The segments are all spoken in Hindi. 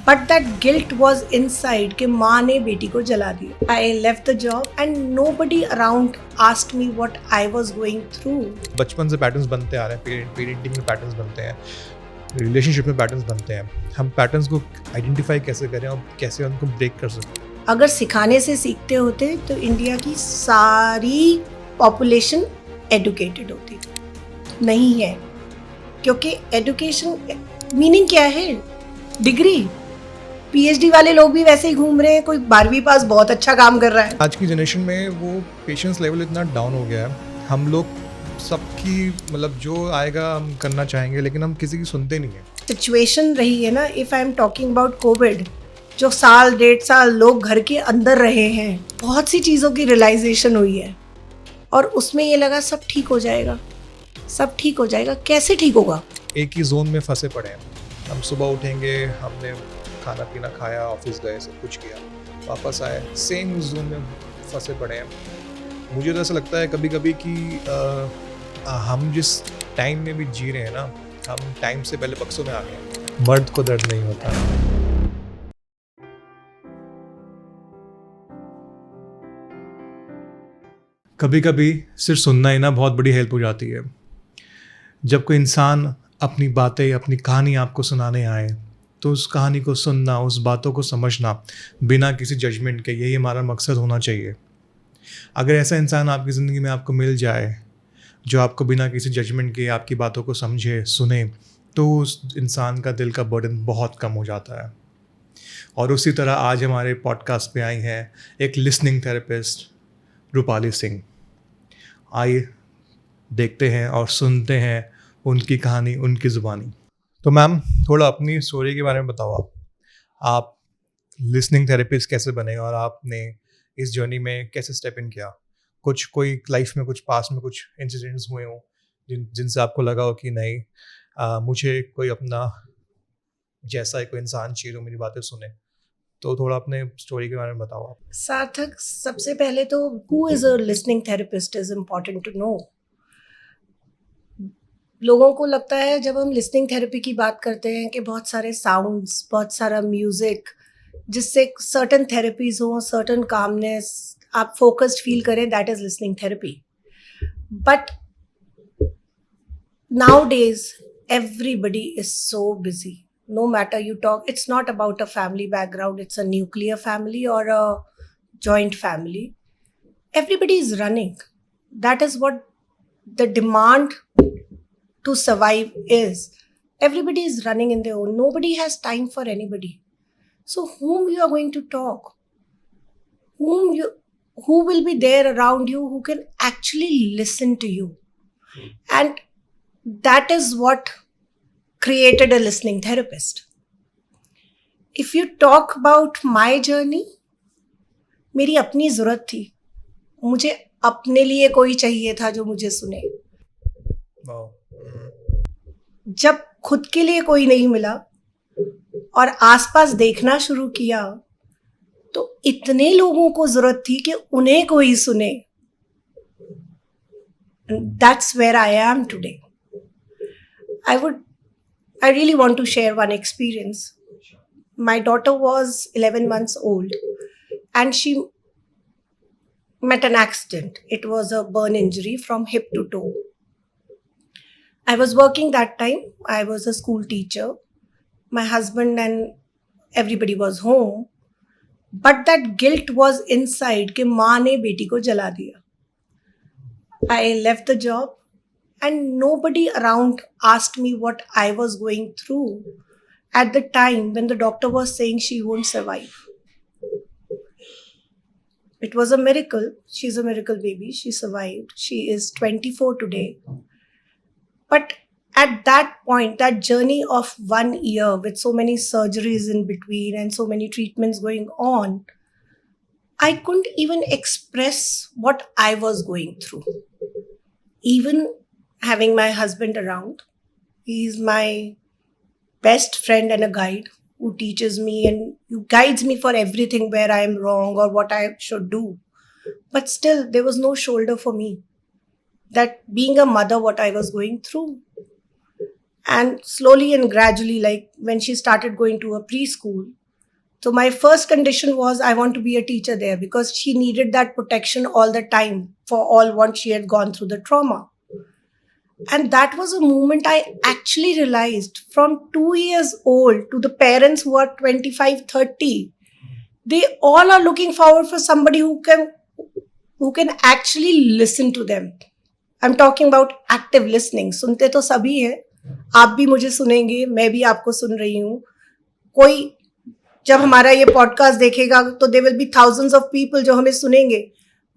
But that guilt was inside कि माँ ने बेटी को जला दिया. I left the job and nobody around asked me what I was going through. बचपन से पैटर्न्स बनते आ रहे हैं, पेरेंटिंग में पैटर्न्स बनते हैं, रिलेशनशिप में पैटर्न्स बनते हैं. हम पैटर्न्स को आइडेंटिफाई कैसे करें और कैसे उनको ब्रेक कर सकते हैं. अगर सिखाने से सीखते होते तो इंडिया की सारी पॉपुलेशन एडुकेटेड होती. नहीं है, क्योंकि एजुकेशन मीनिंग क्या है? डिग्री. पीएचडी वाले लोग भी वैसे ही घूम रहे हैं, कोई 12वीं पास बहुत अच्छा काम कर रहा है. आज की जनरेशन में वो पेशेंस लेवल इतना डाउन हो गया है. हम लोग सबकी मतलब जो आएगा हम करना चाहेंगे, लेकिन हम किसी की सुनते नहीं है. सिचुएशन रही है ना. If I am talking about Covid, जो साल 1.5 साल लोग घर के अंदर रहे हैं, बहुत सी चीज़ों की रियलाइजेशन हुई है और उसमें ये लगा सब ठीक हो जाएगा, सब ठीक हो जाएगा. कैसे ठीक होगा? एक ही जोन में फंसे पड़े हैं. हम सुबह उठेंगे, हमने खाना पीना खाया, ऑफिस गए, सब कुछ किया, वापस आए, सेम उस जोन में फंसे पड़े हैं. मुझे तो ऐसा लगता है कभी कभी कि हम जिस टाइम में भी जी रहे हैं ना, हम टाइम से पहले बक्सों में आ गए हैं. मर्द को दर्द नहीं होता. कभी कभी सिर्फ सुनना ही ना बहुत बड़ी हेल्प हो जाती है. जब कोई इंसान अपनी बातें, अपनी कहानी आपको सुनाने आए, तो उस कहानी को सुनना, उस बातों को समझना बिना किसी जजमेंट के, यही हमारा मकसद होना चाहिए. अगर ऐसा इंसान आपकी ज़िंदगी में आपको मिल जाए जो आपको बिना किसी जजमेंट के आपकी बातों को समझे, सुने, तो उस इंसान का दिल का बर्डन बहुत कम हो जाता है. और उसी तरह आज हमारे पॉडकास्ट पे आई हैं एक लिसनिंग थेरेपिस्ट, रूपाली सिंह. आइए देखते हैं और सुनते हैं उनकी कहानी, उनकी ज़ुबानी. तो मैम, थोड़ा अपनी स्टोरी के बारे में बताओ. आप लिसनिंग थेरेपिस्ट कैसे बने और आपने इस जर्नी में कैसे स्टेप इन किया? कुछ कोई लाइफ में कुछ पास में कुछ इंसिडेंट्स हुए हों जिनसे आपको लगा हो कि नहीं, मुझे कोई अपना जैसा कोई इंसान चाहिए जो मेरी बातें सुने. तो थोड़ा अपने स्टोरी के बारे में बताओ आप. सार्थक, सबसे पहले तो who is a listening therapist is important to know. लोगों को लगता है जब हम लिसनिंग थेरेपी की बात करते हैं कि बहुत सारे साउंड्स, बहुत सारा म्यूजिक, जिससे सर्टन थेरेपीज हो, सर्टन कामनेस, आप फोकस्ड फील करें, that is listening therapy. But nowadays everybody is so busy. No matter you talk, it's not about a family background, it's a nuclear family or a joint family. Everybody is running. That is what the demand to survive is. Everybody is running in their own. Nobody has time for anybody. So whom you are going to talk? Who will be there around you who can actually listen to you? And that is what created a listening therapist. If you talk about my journey, मेरी अपनी ज़रूरत थी. मुझे अपने लिए कोई चाहिए था जो मुझे सुने. जब खुद के लिए कोई नहीं मिला और आसपास देखना शुरू किया, तो इतने लोगों को ज़रूरत थी कि उन्हें कोई सुने. That's where I am today. I really want to share one experience. My daughter was 11 months old and she met an accident. It was a burn injury from hip to toe. I was working that time. I was a school teacher. My husband and everybody was home. But that guilt was inside कि माँ ने बेटी को जला दिया. I left the job and nobody around asked me what I was going through at the time when the doctor was saying she won't survive. It was a miracle. She's a miracle baby. She survived. She is 24 today. But at that point, that journey of 1 year with so many surgeries in between and so many treatments going on, I couldn't even express what I was going through. Even having my husband around, he's my best friend and a guide who teaches me and who guides me for everything where I am wrong or what I should do. But still, there was no shoulder for me. That being a mother, what I was going through. And slowly and gradually, like when she started going to a preschool, so my first condition was I want to be a teacher there because she needed that protection all the time for all what she had gone through the trauma. And that was a moment I actually realized from 2 years old to the parents who are 25, 30, they all are looking forward for somebody who can actually listen to them. I'm talking about active listening. सुनते तो सभी हैं, आप भी मुझे सुनेंगे, मैं भी आपको सुन रही हूँ. कोई जब हमारा ये पॉडकास्ट देखेगा तो there will be thousands of people जो हमें सुनेंगे,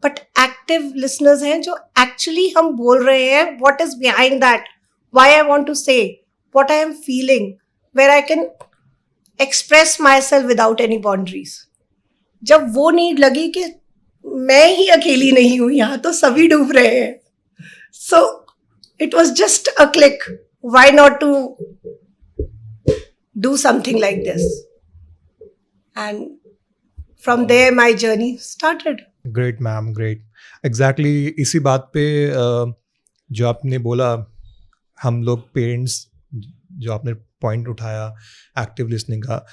बट एक्टिव लिसनर्स हैं जो एक्चुअली हम बोल रहे हैं what is behind that, why I want to say, what I am feeling, where I can express myself without any boundaries. जब वो नीड लगी कि मैं ही अकेली नहीं हूं यहाँ, तो सभी डूब रहे हैं. So it was just a click, why not to do something like this. And from there my journey started. Great ma'am, great. Exactly इसी बात पे जो आपने बोला, हम लोग पेरेंट्स, जो आपने पॉइंट उठाया एक्टिव लिसनिंग का,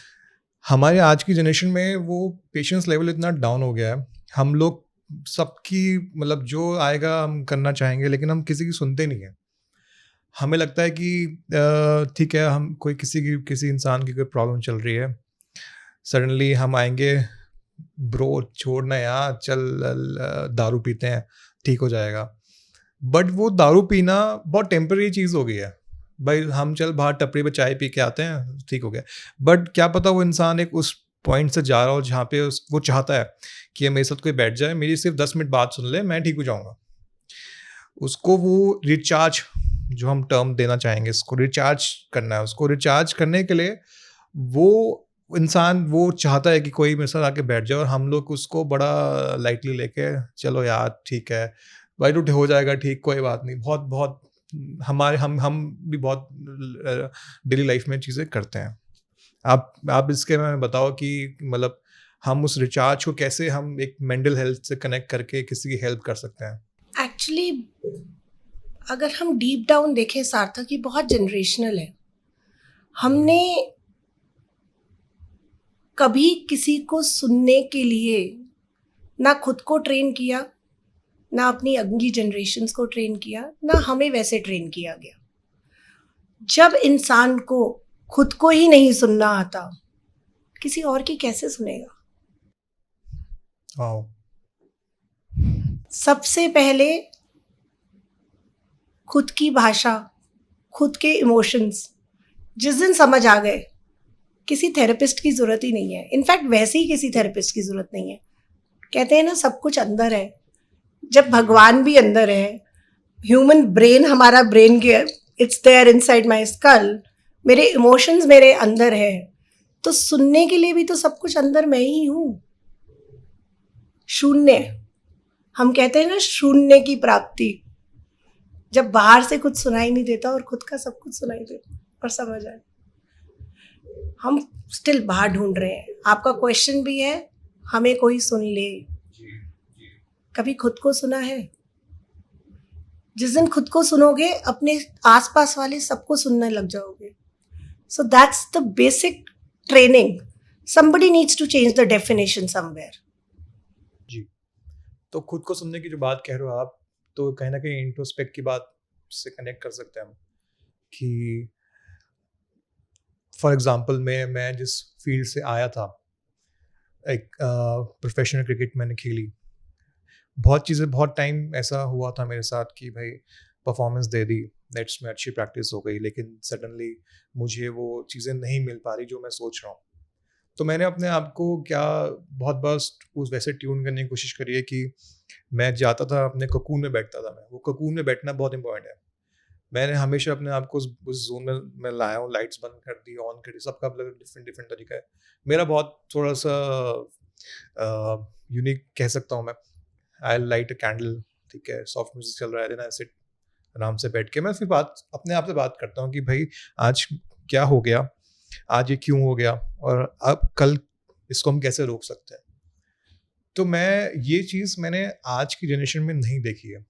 हमारे आज की जनरेशन में वो पेशेंस लेवल इतना डाउन हो गया है. हम लोग सबकी मतलब जो आएगा हम करना चाहेंगे, लेकिन हम किसी की सुनते नहीं हैं. हमें लगता है कि ठीक है, हम कोई किसी इंसान की कोई प्रॉब्लम चल रही है, सडनली हम आएंगे, ब्रो छोड़ना यार, चल दारू पीते हैं, ठीक हो जाएगा. बट वो दारू पीना बहुत टेम्पररी चीज़ हो गई है. भाई हम चल बाहर टपरी पे चाय पी के आते हैं, ठीक हो गया. बट क्या पता वो इंसान एक उस पॉइंट से जा रहा हो जहाँ पे वो चाहता है कि ये मेरे साथ कोई बैठ जाए, मेरी सिर्फ 10 मिनट बात सुन ले, मैं ठीक हो जाऊँगा. उसको वो रिचार्ज, जो हम टर्म देना चाहेंगे, इसको रिचार्ज करना है. उसको रिचार्ज करने के लिए वो इंसान वो चाहता है कि कोई मेरे साथ आके बैठ जाए, और हम लोग उसको बड़ा लाइटली लेके चलो यार ठीक है, भाई तो हो जाएगा ठीक, कोई बात नहीं. बहुत बहुत हमारे हम भी बहुत डेली लाइफ में चीज़ें करते हैं. आप इसके में बताओ कि मतलब हम उस रिचार्ज को कैसे हम एक मेंटल हेल्थ से कनेक्ट करके किसी की हेल्प कर सकते हैं. एक्चुअली अगर हम डीप डाउन देखें सार्थक, ये बहुत जनरेशनल है. हमने कभी किसी को सुनने के लिए ना खुद को ट्रेन किया, ना अपनी अगली जनरेशन्स को ट्रेन किया, ना हमें वैसे ट्रेन किया गया. जब इंसान को खुद को ही नहीं सुनना आता, किसी और की कैसे सुनेगा? वाओ. सबसे पहले खुद की भाषा, खुद के इमोशंस जिस दिन समझ आ गए, किसी थेरेपिस्ट की ज़रूरत ही नहीं है. इनफैक्ट वैसे ही किसी थेरेपिस्ट की ज़रूरत नहीं है. कहते हैं ना सब कुछ अंदर है. जब भगवान भी अंदर है, ह्यूमन ब्रेन, हमारा ब्रेन के it's there inside my skull, मेरे इमोशंस मेरे अंदर है, तो सुनने के लिए भी तो सब कुछ अंदर मैं ही हूँ. शून्य, हम कहते हैं ना शून्य की प्राप्ति, जब बाहर से कुछ सुनाई नहीं देता और खुद का सब कुछ सुनाई देता और समझ आए. हम स्टिल बाहर ढूंढ रहे हैं. आपका क्वेश्चन भी है, हमें कोई सुन ले. कभी खुद को सुना है? जिस दिन खुद को सुनोगे, अपने आसपास वाले सबको सुनने लग जाओगे. So that's the basic training. somebody needs to change the definition somewhere. जी. तो खुद को सुनने की जो बात कह रहे हो आप, तो कहीं ना कहीं इंट्रोस्पेक्ट की बात से कनेक्ट कर सकते हैं हम कि फॉर एग्जांपल मैं जिस फील्ड से आया था, एक प्रोफेशनल क्रिकेट मैंने खेली, बहुत चीज़ें, बहुत टाइम ऐसा हुआ था मेरे साथ कि भाई परफॉर्मेंस दे दी, नेट्स में अच्छी प्रैक्टिस हो गई, लेकिन सडनली मुझे वो चीज़ें नहीं मिल पा रही जो मैं सोच रहा हूँ. तो मैंने अपने आप को बहुत बार उस वैसे ट्यून करने की कोशिश करी है कि मैं जाता था अपने ककून में बैठता था. मैं वो ककून में बैठना बहुत इंपॉर्टेंट है. मैंने हमेशा अपने आप को उस जोन में लाया हूँ. लाइट्स बंद कर दी, ऑन कर दी, सबका अलग डिफरेंट तरीका है. मेरा बहुत थोड़ा सा यूनिक कह सकता हूँ मैं. आई लाइट अ कैंडल, ठीक है, सॉफ्ट म्यूजिक चल रहा है, देन आई सिट आराम से बैठ के मैं फिर अपने आप से बात करता हूँ कि भाई आज क्या हो गया, आज ये क्यों हो गया, और अब कल इसको हम कैसे रोक सकते हैं. तो ये चीज़ मैंने आज की जनरेशन में नहीं देखी है.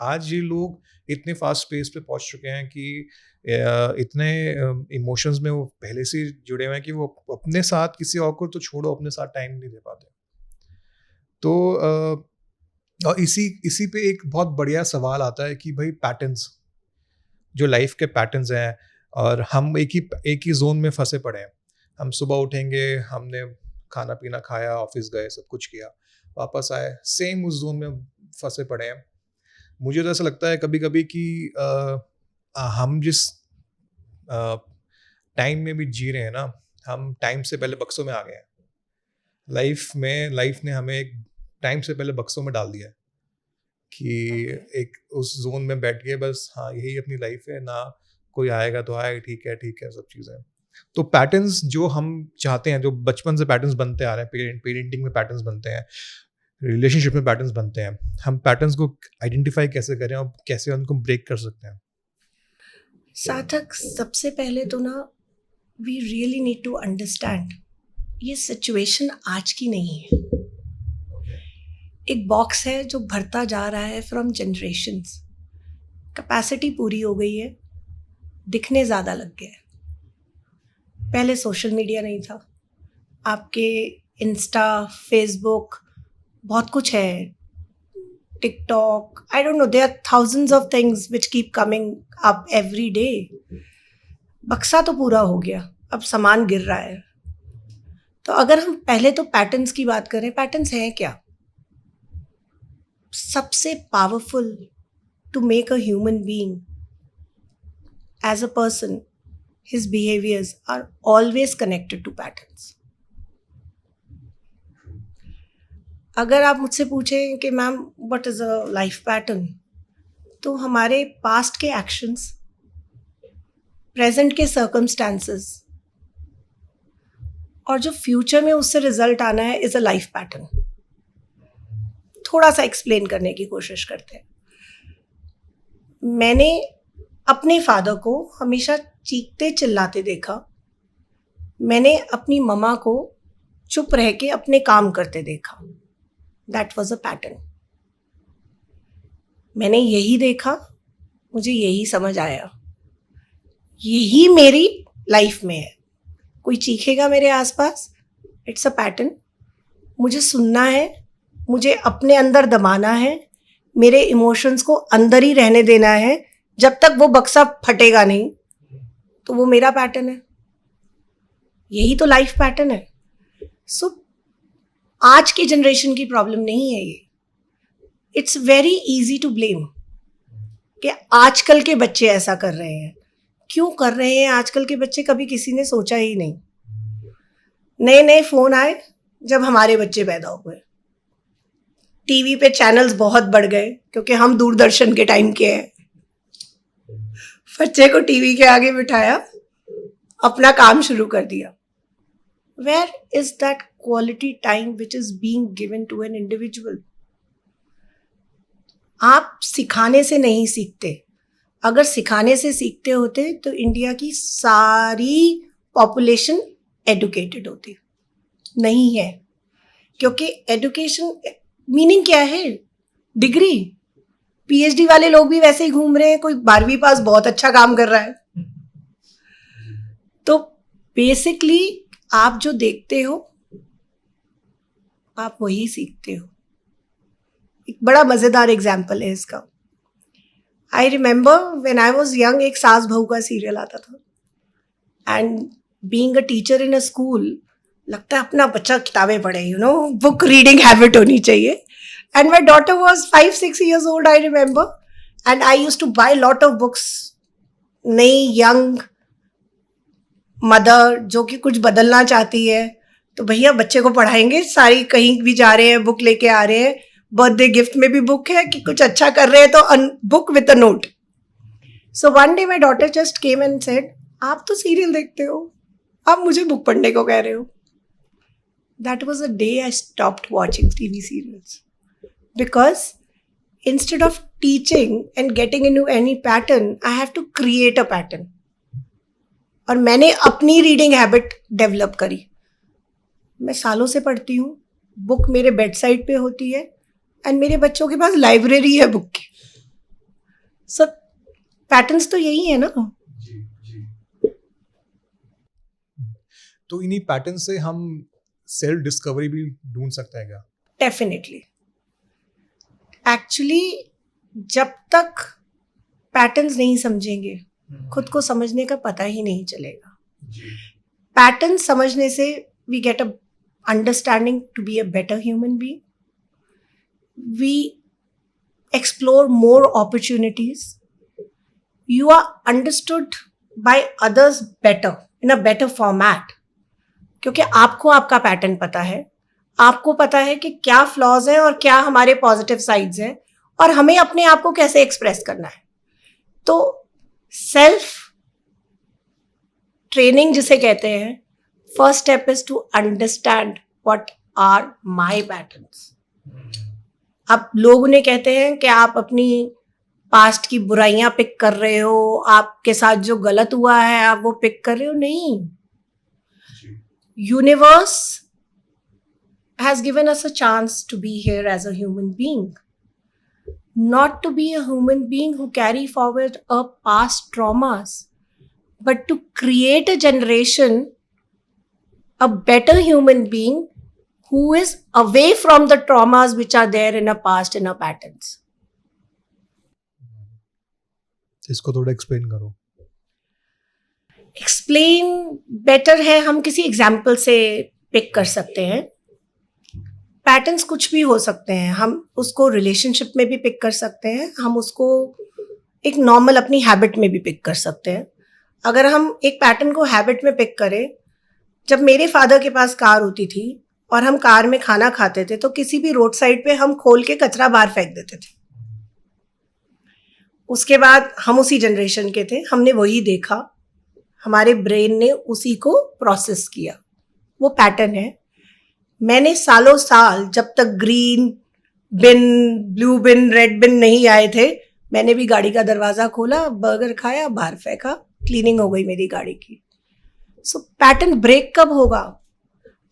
आज ये लोग इतने फास्ट पेस पे पहुंच चुके हैं कि इतने इमोशंस में वो पहले से ही जुड़े हुए हैं कि वो अपने साथ किसी और को तो छोड़ो, अपने साथ टाइम नहीं दे पाते। तो और इसी पे एक बहुत बढ़िया सवाल आता है कि भाई पैटर्न्स, जो लाइफ के पैटर्न्स हैं, और हम एक ही जोन में फंसे पड़े हैं। हम सुबह उठेंगे, हमने खाना पीना खाया, ऑफिस गए, सब कुछ किया, वापस आए, सेम उस जोन में फंसे पड़े हैं। मुझे तो ऐसा लगता है कभी कभी कि हम जिस टाइम में भी जी रहे हैं ना, हम टाइम से पहले बक्सों में आ गए हैं। लाइफ ने हमें एक टाइम से पहले बक्सों में डाल दिया है कि एक उस जोन में बैठ गए, बस हाँ यही अपनी लाइफ है, ना कोई आएगा तो आए, ठीक है, सब चीज़ें। तो पैटर्न्स जो हम चाहते हैं, जो बचपन से पैटर्न्स बनते आ रहे हैं, पेरेंटिंग में पैटर्न्स बनते हैं, रिलेशनशिप में पैटर्न्स बनते हैं, हम पैटर्न्स को आइडेंटिफाई कैसे करें और कैसे उनको ब्रेक कर सकते हैं? सार्थक, सबसे पहले तो ना, we really need to understand ये सिचुएशन आज की नहीं है। एक बॉक्स है जो भरता जा रहा है फ्रॉम जनरेशन्स। कैपेसिटी पूरी हो गई है, दिखने ज़्यादा लग गए। पहले सोशल मीडिया नहीं था, आपके इंस्टा, फेसबुक, बहुत कुछ है, TikTok, I don't know, there are thousands of things which keep coming up every day. बक्सा तो पूरा हो गया, अब सामान गिर रहा है। तो अगर हम पहले तो पैटर्न्स की बात करें, पैटर्न्स हैं क्या? सबसे powerful to make a human being as a person, his behaviors are always connected to patterns. अगर आप मुझसे पूछें कि ma'am what is a life pattern, तो हमारे पास्ट के एक्शंस, प्रेजेंट के सर्कमस्टांसेस और जो फ्यूचर में उससे रिजल्ट आना है इज़ अ लाइफ पैटर्न। थोड़ा सा एक्सप्लेन करने की कोशिश करते हैं। मैंने अपने फादर को हमेशा चीखते चिल्लाते देखा। मैंने अपनी मम्मा को चुप रह के अपने काम करते देखा। That was a pattern. मैंने यही देखा, मुझे यही समझ आया, यही मेरी लाइफ में है। कोई चीखेगा मेरे आसपास, इट्स अ पैटर्न। मुझे सुनना है, मुझे अपने अंदर दबाना है, मेरे इमोशंस को अंदर ही रहने देना है। जब तक वो बक्सा फटेगा नहीं, तो वो मेरा पैटर्न है। यही तो लाइफ पैटर्न है। सो आज की जनरेशन की प्रॉब्लम नहीं है ये। It's very easy to blame कि आजकल के बच्चे ऐसा कर रहे हैं। क्यों कर रहे हैं आजकल के बच्चे? कभी किसी ने सोचा ही नहीं। नए नए फोन आए जब हमारे बच्चे पैदा हुए। टीवी पे चैनल्स बहुत बढ़ गए क्योंकि हम दूरदर्शन के टाइम के हैं। बच्चे को टीवी के आगे बिठाया, अपना काम शुरू कर दिया। Where is that quality time which is being given to an individual? आप सिखाने से नहीं सीखते। अगर सिखाने से सीखते होते तो इंडिया की सारी पॉपुलेशन एडुकेटेड होती। नहीं है, क्योंकि एडुकेशन मीनिंग क्या है? डिग्री। पीएचडी वाले लोग भी वैसे ही घूम रहे हैं, कोई 12वीं पास बहुत अच्छा काम कर रहा है। तो बेसिकली आप जो देखते हो आप वही सीखते हो। एक बड़ा मजेदार एग्जाम्पल है इसका। I remember when I was young, एक सास बहू का सीरियल आता था, and being a teacher in a school, लगता है अपना बच्चा किताबें पढ़े, you know, book reading habit होनी चाहिए। And my daughter was 5-6 years old, I remember, and I used to buy a lot of books. नई यंग मदर जो कि कुछ बदलना चाहती है, तो भैया बच्चे को पढ़ाएंगे, सारी कहीं भी जा रहे हैं बुक लेके आ रहे हैं, बर्थडे गिफ्ट में भी बुक है, कि कुछ अच्छा कर रहे हैं तो book with a note. So one day my daughter just came and said, आप तो सीरियल देखते हो, आप मुझे बुक पढ़ने को कह रहे हो। That was a day I stopped watching TV serials, because instead of teaching and getting into any pattern, I have to create a pattern. और मैंने अपनी रीडिंग हैबिट डेवलप करी। मैं सालों से पढ़ती हूँ, बुक मेरे बेड साइड पे होती है, एंड मेरे बच्चों के पास लाइब्रेरी है बुक की। सो पैटर्न्स तो यही है ना. तो इन्हीं पैटर्न से हम सेल्फ डिस्कवरी भी ढूंढ सकते हैं क्या? डेफिनेटली. एक्चुअली जब तक पैटर्न्स नहीं समझेंगे खुद को समझने का पता ही नहीं चलेगा. पैटर्न समझने से we get a understanding to be a better human being. We explore more opportunities. You are understood by others better, in a better format. क्योंकि आपको आपका पैटर्न पता है, आपको पता है कि क्या फ्लॉज हैं और क्या हमारे पॉजिटिव साइड्स हैं और हमें अपने आप को कैसे एक्सप्रेस करना है. तो सेल्फ ट्रेनिंग जिसे कहते हैं, first step is to understand what are my patterns. अब लोग उन्हें कहते हैं कि आप अपनी पास्ट की बुराइयां पिक कर रहे हो, आपके साथ जो गलत हुआ है आप वो पिक कर रहे हो. नहीं, universe has given us a chance to be here as a human being, not to be a human being who carry forward a past traumas, but to create a generation, a better human being who is away from the traumas which are there in our past, in our patterns. इसको थोड़ा एक्सप्लेन करो. एक्सप्लेन बेटर है, हम किसी एग्जाम्पल से पिक कर सकते हैं. पैटर्न्स कुछ भी हो सकते हैं. हम उसको रिलेशनशिप में भी पिक कर सकते हैं, हम उसको एक नॉर्मल अपनी हैबिट में भी पिक कर सकते हैं. अगर हम एक पैटर्न को हैबिट में पिक करें, जब मेरे फादर के पास कार होती थी और हम कार में खाना खाते थे तो किसी भी रोड साइड पे हम खोल के कचरा बाहर फेंक देते थे. उसके बाद हम उसी जनरेशन के थे, हमने वही देखा, हमारे ब्रेन ने उसी को प्रोसेस किया. वो पैटर्न है. मैंने सालों साल, जब तक ग्रीन बिन, ब्लू बिन, रेड बिन नहीं आए थे, मैंने भी गाड़ी का दरवाजा खोला, बर्गर खाया, बाहर फेंका, क्लीनिंग हो गई मेरी गाड़ी की. सो पैटर्न ब्रेक कब होगा?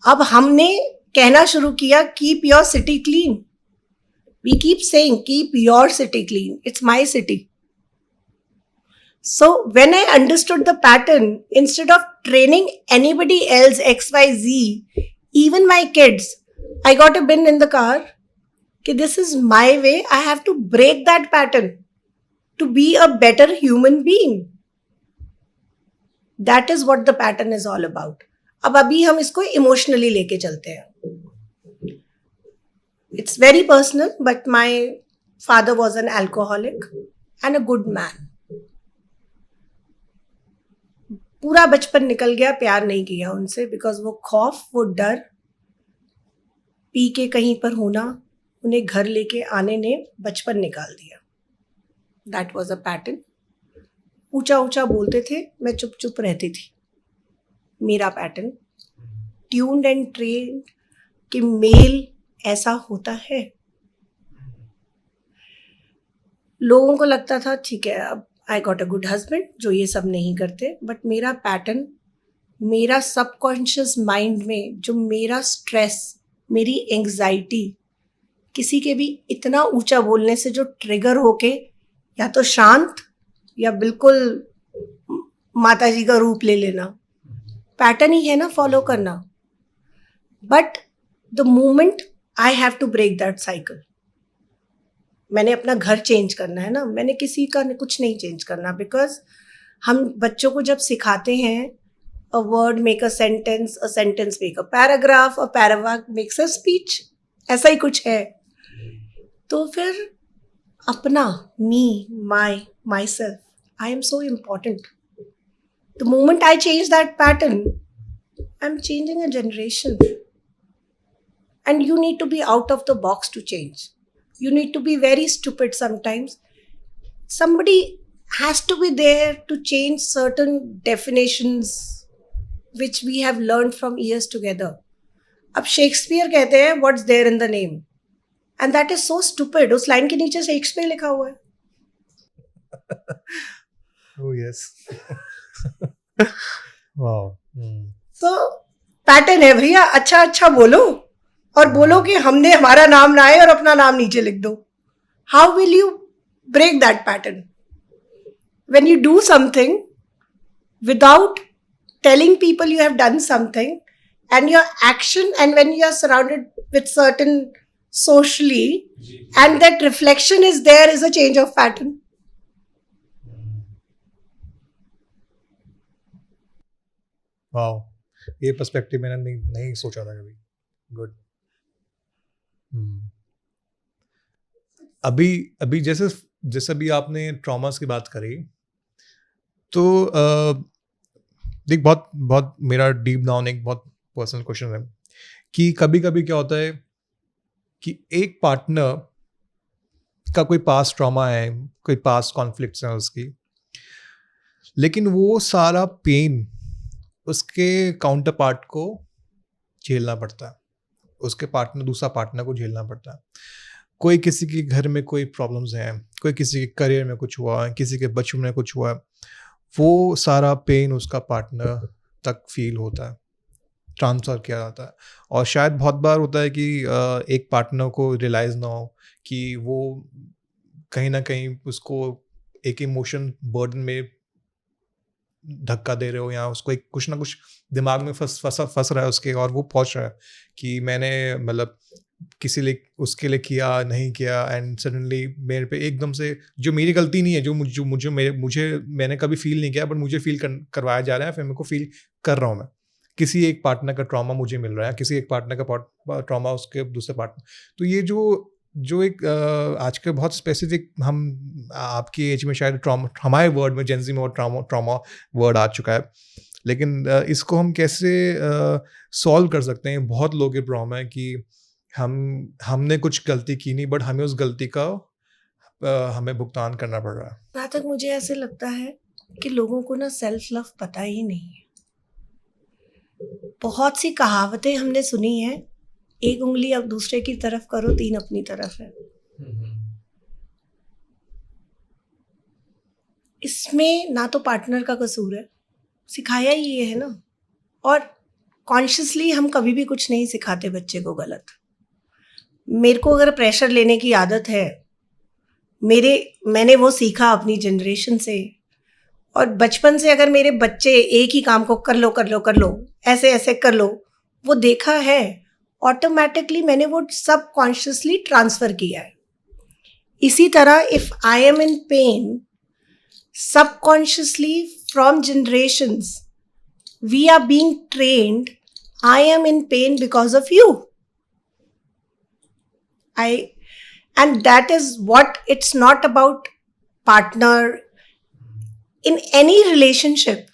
अब हमने कहना शुरू किया keep your city clean. We keep saying keep your city clean, it's my city. So when I understood the pattern, instead of training anybody else XYZ, even my kids, I got a bin in the car. Okay, this is my way. I have to break that pattern to be a better human being. That is what the pattern is all about. अब अभी हम इसको इमोशनली लेके चलते हैं. It's very personal, but my father was an alcoholic and a good man. पूरा बचपन निकल गया, प्यार नहीं किया उनसे, बिकॉज वो खौफ, वो डर, पी के कहीं पर होना, उन्हें घर लेके आने ने बचपन निकाल दिया. That was a pattern. ऊंचा ऊंचा बोलते थे, मैं चुप चुप रहती थी. मेरा पैटर्न. ट्यून्ड एंड ट्रेन्ड कि मेल ऐसा होता है. लोगों को लगता था ठीक है, अब I got a good husband जो ये सब नहीं करते. बट मेरा पैटर्न, मेरा सबकॉन्शियस माइंड में जो मेरा स्ट्रेस, मेरी एंग्जाइटी, किसी के भी इतना ऊंचा बोलने से जो ट्रिगर होके या तो शांत या बिल्कुल माता जी का रूप ले लेना, पैटर्न ही है ना फॉलो करना. But the moment I have to break that cycle. मैंने अपना घर चेंज करना है ना, मैंने किसी का कुछ नहीं चेंज करना. बिकॉज हम बच्चों को जब सिखाते हैं a word make a sentence make a paragraph, a paragraph makes a speech, ऐसा ही कुछ है. तो फिर अपना, me, myself, I am so important. The moment I change that pattern, I am changing a generation. And you need to be out of the box to change. You need to be very stupid sometimes. Somebody has to be there to change certain definitions which we have learned from years together. अब शेक्सपियर कहते हैं what's there in the name, and that is so stupid. उस लाइन के नीचे शेक्सपियर लिखा हुआ है. Oh yes. Wow. So pattern है भैया, अच्छा अच्छा बोलो और बोलो कि हमने हमारा नाम ना आए और अपना नाम नीचे लिख दो. How will you break that pattern? when you do something without telling people you have done something, and your action, and when you are surrounded with certain socially, and that reflection is there, is a change of pattern. Wow, ये पर्सपेक्टिव मैंने नहीं सोचा था कभी. गुड. अभी अभी जैसे जैसे अभी आपने ट्रॉमास की बात करी, तो देख, बहुत बहुत मेरा डीप डाउन एक बहुत पर्सनल क्वेश्चन है कि कभी कभी क्या होता है कि एक पार्टनर का कोई पास्ट ट्रॉमा है, कोई पास्ट कॉन्फ्लिक्ट्स हैं उसकी, लेकिन वो सारा पेन उसके काउंटर पार्ट को झेलना पड़ता है, उसके पार्टनर, दूसरा पार्टनर को झेलना पड़ता है. कोई किसी के घर में कोई प्रॉब्लम्स हैं, कोई किसी के करियर में कुछ हुआ है, किसी के बचपन में कुछ हुआ है, वो सारा पेन उसका पार्टनर तक फील होता है, ट्रांसफ़र किया जाता है. और शायद बहुत बार होता है कि एक पार्टनर को रियलाइज़ ना हो कि वो कहीं ना कहीं उसको एक इमोशन बर्डन में धक्का दे रहे हो, या उसको एक कुछ ना कुछ दिमाग में फंस रहा है उसके, और वो पहुंच रहा है कि मैंने मतलब किसी लिए उसके लिए किया नहीं किया, एंड सडनली मेरे पे एकदम से, जो मेरी गलती नहीं है, जो मैंने कभी फील नहीं किया, बट मुझे फील करवाया जा रहा है, फिर मेरे को फील कर रहा हूँ मैं. किसी एक पार्टनर का ट्रॉमा मुझे मिल रहा है, किसी एक पार्टनर का ट्रॉमा उसके दूसरे पार्टनर. तो ये जो एक आज के बहुत स्पेसिफिक, हम आपकी एज में शायद ट्रॉमा, हमारे वर्ड में जेंजी में, और ट्रॉमा वर्ड आ चुका है, लेकिन इसको हम कैसे सॉल्व कर सकते हैं? बहुत लोगों की प्रॉब्लम है कि हमने कुछ गलती की नहीं, बट हमें उस गलती का हमें भुगतान करना पड़ रहा है. जहाँ तक मुझे ऐसे लगता है कि लोगों को ना सेल्फ लव पता ही नहीं है. बहुत सी कहावतें हमने सुनी है, एक उंगली अब दूसरे की तरफ करो, तीन अपनी तरफ है. इसमें ना तो पार्टनर का कसूर है, सिखाया ही ये है ना. और कॉन्शियसली हम कभी भी कुछ नहीं सिखाते बच्चे को गलत. मेरे को अगर प्रेशर लेने की आदत है, मैंने वो सीखा अपनी जनरेशन से. और बचपन से अगर मेरे बच्चे एक ही काम को कर लो ऐसे ऐसे कर लो, वो देखा है, ऑटोमेटिकली मैंने वो सब कॉन्शियसली ट्रांसफर किया है. इसी तरह if I am in pen, subconsciously from generations we are being trained, I am in pain because of you. And that is what, it's not about partner. In any relationship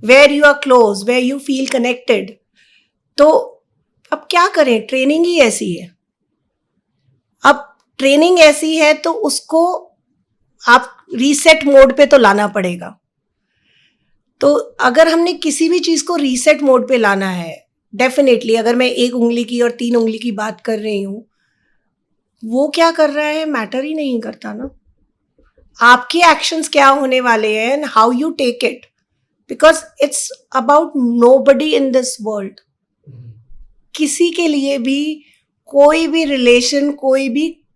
where you are close, where you feel connected, तो अब क्या करें, ट्रेनिंग ही ऐसी है. अब ट्रेनिंग ऐसी है तो उसको आप रीसेट मोड पे तो लाना पड़ेगा. तो अगर हमने किसी भी चीज़ को रीसेट मोड पे लाना है, डेफिनेटली अगर मैं एक उंगली की और तीन उंगली की बात कर रही हूँ, वो क्या कर रहा है मैटर ही नहीं करता ना. आपके एक्शंस क्या होने वाले हैं and how you take it, because it's about nobody in this world. किसी के लिए भी कोई भी रिलेशन,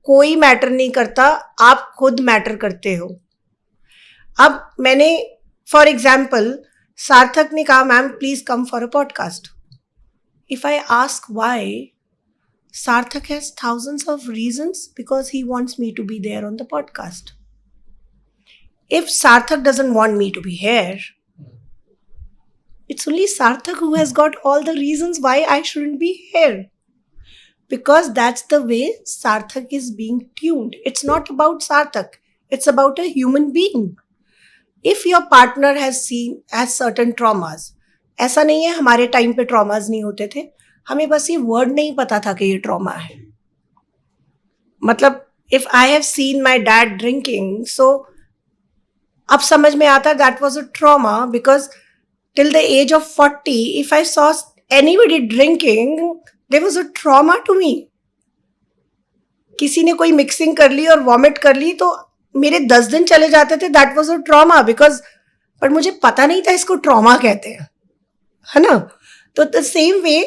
कोई मैटर नहीं करता, आप खुद मैटर करते हो. अब मैंने फॉर एग्जाम्पल, सार्थक ने कहा ma'am please come for a podcast. If I ask why, सार्थक has thousands of reasons because he wants me to be there on the podcast. If Sarthak doesn't want me to be here, it's only Sarthak who has got all the reasons why I shouldn't be here. Because that's the way Sarthak is being tuned. It's not about Sarthak. It's about a human being. If your partner has certain traumas, ऐसा नहीं है हमारे टाइम पे ट्रॉमाज नहीं होते थे, हमें बस ये वर्ड नहीं पता था कि ये ट्रॉमा है. मतलब if I have seen my dad drinking, so अब समझ में आता that was a trauma, because till the age of 40 if I saw anybody drinking, there was a trauma to me. किसी ने कोई मिक्सिंग कर ली और वॉमिट कर ली तो मेरे 10 दिन चले जाते थे, that was a trauma, because पर मुझे पता नहीं था इसको ट्रॉमा कहते हैं, है ना. तो द सेम वे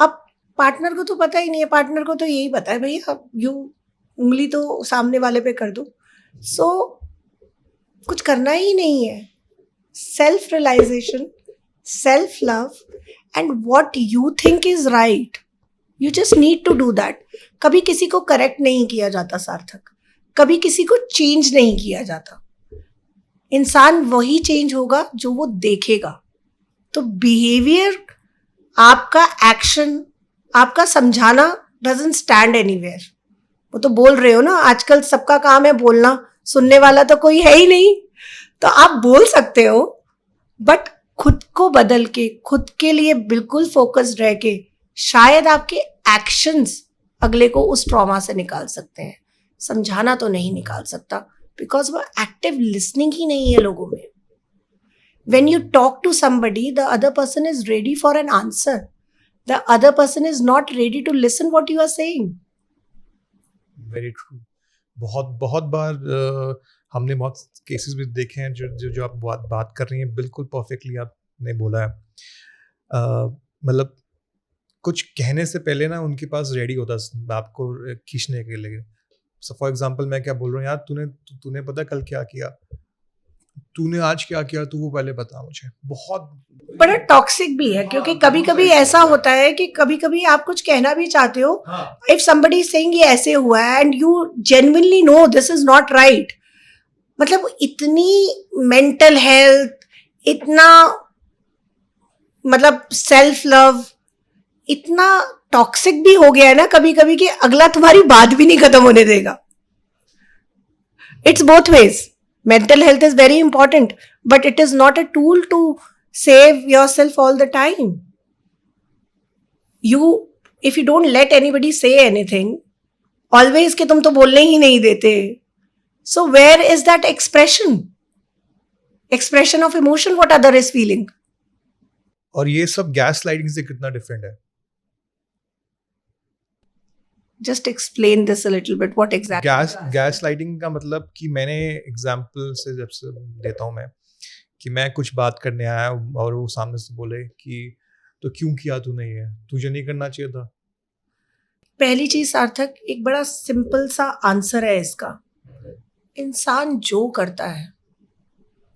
अब पार्टनर को तो पता ही नहीं है, पार्टनर को तो यही पता है भैया यू उंगली तो सामने वाले पे कर दो. सो कुछ करना ही नहीं है. Self realization, self love and what you think is right, you just need to do that. कभी किसी को करेक्ट नहीं किया जाता सार्थक, कभी किसी को चेंज नहीं किया जाता. इंसान वही चेंज होगा जो वो देखेगा. तो बिहेवियर, आपका एक्शन, आपका समझाना डजंट स्टैंड एनीवेयर. वो तो बोल रहे हो ना, आजकल सबका काम है बोलना, सुनने वाला तो कोई है ही नहीं. तो आप बोल सकते हो, बट खुद को बदल के, खुद के लिए बिल्कुल फोकस्ड रह के शायद आपके एक्शंस अगले को उस ट्रॉमा से निकाल सकते हैं. समझाना तो नहीं निकाल सकता, बिकॉज वो एक्टिव लिसनिंग ही नहीं है लोगों में. When you talk to somebody, the other person is ready for an answer. The other person is not ready to listen what you are saying. Very true. बहुत बहुत बार हमने बहुत केसेस भी देखे हैं. जो जो जो आप बात कर रही हैं बिल्कुल परफेक्टली आपने बोला है. मतलब कुछ कहने से पहले ना उनके पास रेडी होता आपको खींचने के लिए. सो फॉर एग्जांपल मैं क्या बोल रहा हूँ, यार तूने पता कल क्या किया, तूने आज क्या किया, तू वो पहले बता मुझे. बहुत बड़ा टॉक्सिक भी है, क्योंकि कभी कभी ऐसा होता है कि कभी कभी आप कुछ कहना भी चाहते हो. इफ somebody is saying ये ऐसे हुआ है and you genuinely know this is not right, मतलब इतनी मेंटल हेल्थ, इतना मतलब सेल्फ लव इतना टॉक्सिक भी हो गया है ना कभी कभी कि अगला तुम्हारी बात भी नहीं खत्म होने देगा. It's both ways. Mental health is very important, but it is not a tool to save yourself all the time. If you don't let anybody say anything, always कि तुम तो बोलने ही नहीं देते. So where is that expression? Expression of emotion, what other is feeling. और ये सब गैस लाइटिंग से कितना डिफरेंट है. Just explain this a little bit. What exactly? Gas lighting का मतलब कि मैंने एग्जाम्पल से जब से देता हूँ मैं, कि मैं कुछ बात करने आया और वो सामने से बोले कि तो क्यों किया तूने ये, तुझे नहीं करना चाहिए था. पहली चीज सार्थक, एक बड़ा सिंपल सा आंसर है इसका. इंसान जो करता है,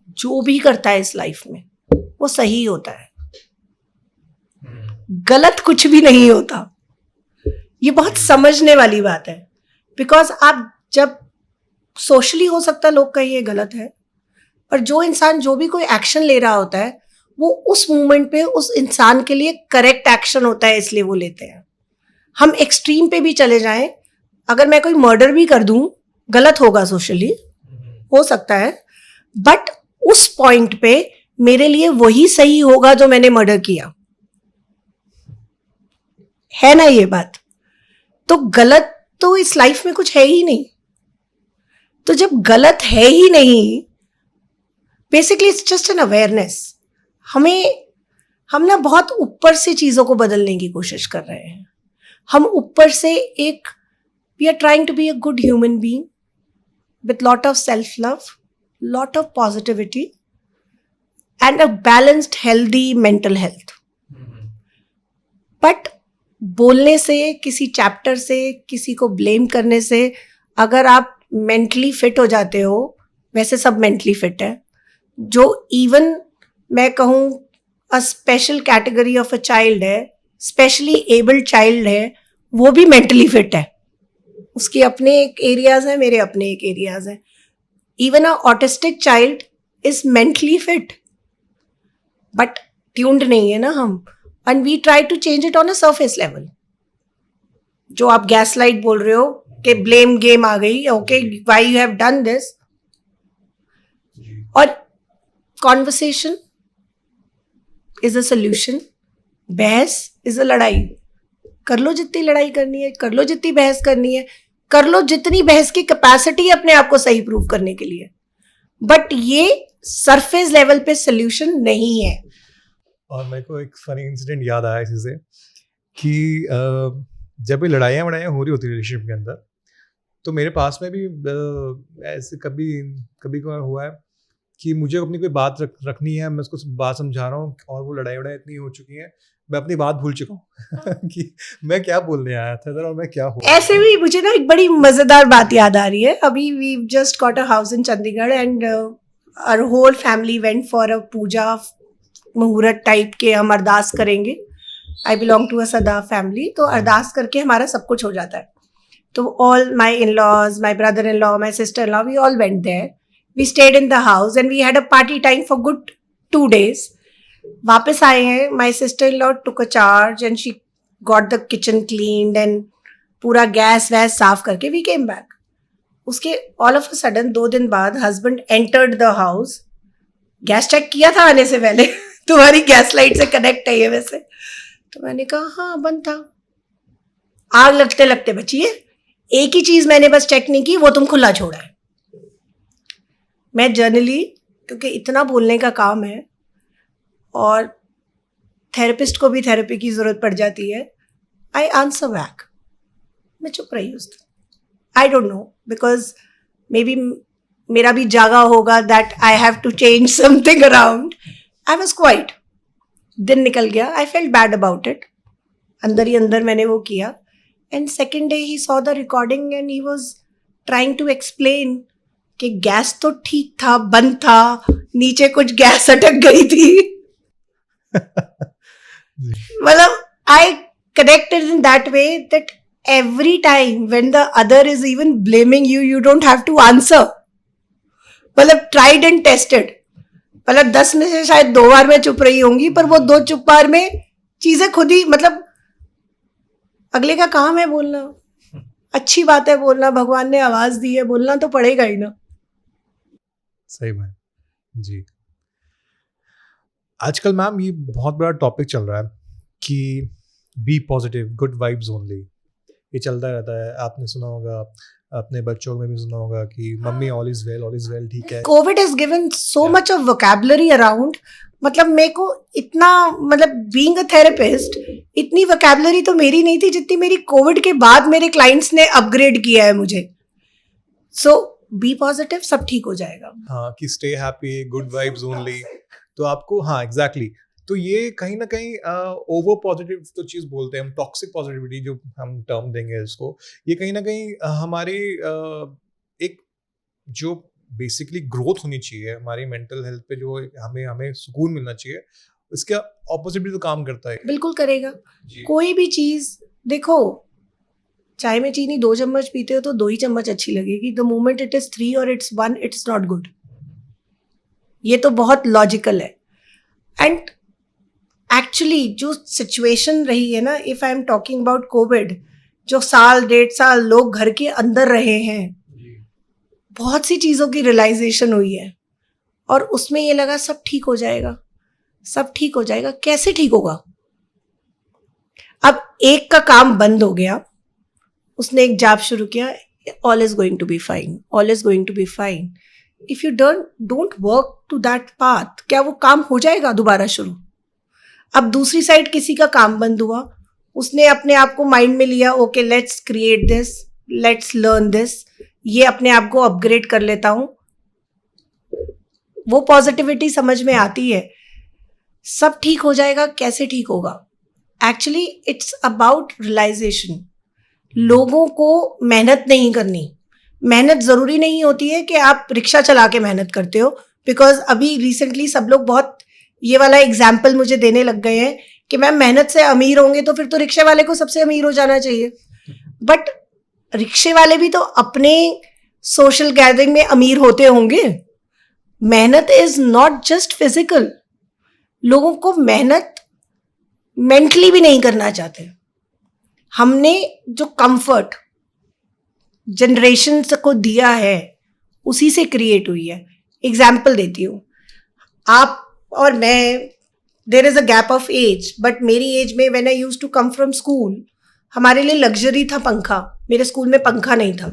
जो भी करता है इस लाइफ में, वो सही होता है. गलत कुछ भी नहीं होता. ये बहुत समझने वाली बात है. बिकॉज आप जब सोशली हो सकता लोग कहें ये गलत है, पर जो इंसान जो भी कोई एक्शन ले रहा होता है वो उस मोमेंट पे उस इंसान के लिए करेक्ट एक्शन होता है, इसलिए वो लेते हैं. हम एक्सट्रीम पे भी चले जाएं, अगर मैं कोई मर्डर भी कर दूं, गलत होगा सोशली, हो सकता है, बट उस पॉइंट पे मेरे लिए वही सही होगा जो मैंने मर्डर किया. है ना ये बात. तो गलत तो इस लाइफ में कुछ है ही नहीं. तो जब गलत है ही नहीं, basically it's just an awareness. हम ना बहुत ऊपर से चीजों को बदलने की कोशिश कर रहे हैं. हम ऊपर से एक, we are trying to be a good human being with lot of self love, lot of positivity and a balanced healthy mental health. But बोलने से, किसी चैप्टर से, किसी को ब्लेम करने से अगर आप मेंटली फिट हो जाते हो, वैसे सब मेंटली फिट है. जो इवन मैं कहूँ a special category of a child है, स्पेशली एबल्ड चाइल्ड है, वो भी मेंटली फिट है. उसके अपने एक एरियाज हैं, मेरे अपने एक एरियाज हैं. Even a autistic child is mentally fit, but tuned नहीं है ना हम. And we try to change it on a surface level. जो आप gaslight बोल रहे हो कि blame game आ गई, okay, why you have done this. और conversation is a solution. बहस is a लड़ाई. कर लो जितनी लड़ाई करनी है, कर लो जितनी बहस करनी है, कर लो जितनी बहस की कैपेसिटी अपने आप को सही प्रूव करने के लिए. बट ये सरफेस लेवल पे सोल्यूशन नहीं है. और मेरे को एक फनी इंसिडेंट याद आया इसी से कि जब ये लड़ाइयाँ हो रही होती रिलेशनशिप के अंदर, तो मेरे पास में भी ऐसे कभी हुआ है कि मुझे अपनी कोई बात रखनी है, मैं उसको बात समझा रहा हूँ और वो लड़ाई इतनी हो चुकी है, मैं अपनी बात भूल चुका हूँ कि मैं क्या बोलने आया था इधर और मैं क्या हुआ. ऐसे भी मुझे ना एक बड़ी मजेदार बात याद आ रही है. अभी we just got a house in Chandigarh and our whole family went for a puja, मुहूर्त टाइप के हम अरदास करेंगे. आई बिलोंग टू अ सदा फैमिली, तो अरदास करके हमारा सब कुछ हो जाता है. तो all my in laws, my brother in law, my sister in law, we all went there. We stayed in the house and we had a party time for good 2 days. वापस आए हैं, my sister in law took a charge and she got the kitchen cleaned and पूरा गैस वैस साफ करके वी केम बैक. उसके ऑल ऑफ अ सडन 2 दिन बाद husband entered the house. Gas check किया था आने से पहले तुम्हारी गैस लाइट से कनेक्ट है ये वैसे. तो मैंने कहा हाँ बंद था. आग लगते लगते बची है. एक ही चीज मैंने बस चेक नहीं की, वो तुम खुला छोड़ा है. मैं जनरली, क्योंकि इतना बोलने का काम है और थेरेपिस्ट को भी थेरेपी की जरूरत पड़ जाती है, आई आंसर बैक. मैं चुप रही उस दिन. I don't know, because may be मेरा भी जागा होगा that I have to change something around. I was quiet. दिन निकल गया. I felt bad about it. अंदर ही अंदर मैंने वो किया. And second day he saw the recording and he was trying to explain कि गैस तो ठीक था, बंद था, नीचे कुछ गैस अटक गई थी. मतलब आई connected in that way that every time when the other is even blaming you, you don't have to answer. मतलब tried and tested. मतलब 10 में से शायद 2 बार मैं चुप रही होंगी, पर वो 2 चुप बार में चीजें खुद ही, मतलब अगले का काम है बोलना. अच्छी बात है बोलना, भगवान ने आवाज दी है, बोलना तो पड़ेगा ही ना. सही में जी. आजकल मैम ये बहुत बड़ा टॉपिक चल रहा है कि be positive, good vibes only. ये चलता रहता है. आपने सुना होगा, अपने बच्चों में भी सुना होगा कि मम्मी ऑल इज वेल, ठीक है. Covid has given so much of vocabulary around. मतलब मेरे को इतना, मतलब बीइंग अ थेरेपिस्ट, इतनी वोकैबुलरी तो मेरी नहीं थी जितनी मेरी कोविड के बाद मेरे क्लाइंट्स ने अपग्रेड किया है मुझे. सो बी पॉजिटिव, सब ठीक हो जाएगा. हाँ, कि stay happy, good vibes only. तो आपको, हाँ एग्जैक्टली. तो ये कहीं ना कहीं ओवर पॉजिटिव तो चीज़ बोलते हैं हम, टॉक्सिक पॉजिटिविटी जो हम टर्म देंगे इसको, ये कहीं ना कहीं हमारे एक जो बेसिकली ग्रोथ होनी चाहिए हमारी मेंटल हेल्थ पे, जो हमें सुकून मिलना चाहिए, इसके ऑपोजिट भी तो काम करता है. बिल्कुल करेगा. कोई भी चीज देखो, चाय में चीनी 2 चम्मच पीते हो तो 2 ही चम्मच अच्छी लगेगी. द मोमेंट इट इज 3 और इट्स 1, इट्स नॉट गुड. ये तो बहुत लॉजिकल है. एंड एक्चुअली जो सिचुएशन रही है ना, if I am talking about Covid, जो 1.5 साल लोग घर के अंदर रहे हैं, बहुत सी चीज़ों की रियलाइजेशन हुई है. और उसमें ये लगा सब ठीक हो जाएगा, सब ठीक हो जाएगा. कैसे ठीक होगा? अब एक का काम बंद हो गया, उसने एक जॉब शुरू किया, all is going to be fine, all is going to be fine. If you don't work to that path, क्या वो काम हो जाएगा दोबारा शुरू? अब दूसरी साइड किसी का काम बंद हुआ, उसने अपने आप को माइंड में लिया, okay let's create this, let's learn this, ये अपने आप को अपग्रेड कर लेता हूं. वो पॉजिटिविटी समझ में आती है, सब ठीक हो जाएगा. कैसे ठीक होगा? Actually it's about realization. लोगों को मेहनत नहीं करनी. मेहनत जरूरी नहीं होती है कि आप रिक्शा चला के मेहनत करते हो, बिकॉज अभी रिसेंटली सब लोग बहुत ये वाला एग्जाम्पल मुझे देने लग गए हैं कि मैम मेहनत से अमीर होंगे तो फिर तो रिक्शे वाले को सबसे अमीर हो जाना चाहिए. बट रिक्शे वाले भी तो अपने सोशल गैदरिंग में अमीर होते होंगे. मेहनत इज नॉट जस्ट फिजिकल. लोगों को मेहनत मेंटली भी नहीं करना चाहते. हमने जो कंफर्ट जनरेशन को दिया है उसी से क्रिएट हुई है. एग्जाम्पल देती हूँ, आप और मैं, there is a gap of age, but मेरी एज में when I used to come from school, हमारे लिए लग्जरी था पंखा. मेरे स्कूल में पंखा नहीं था,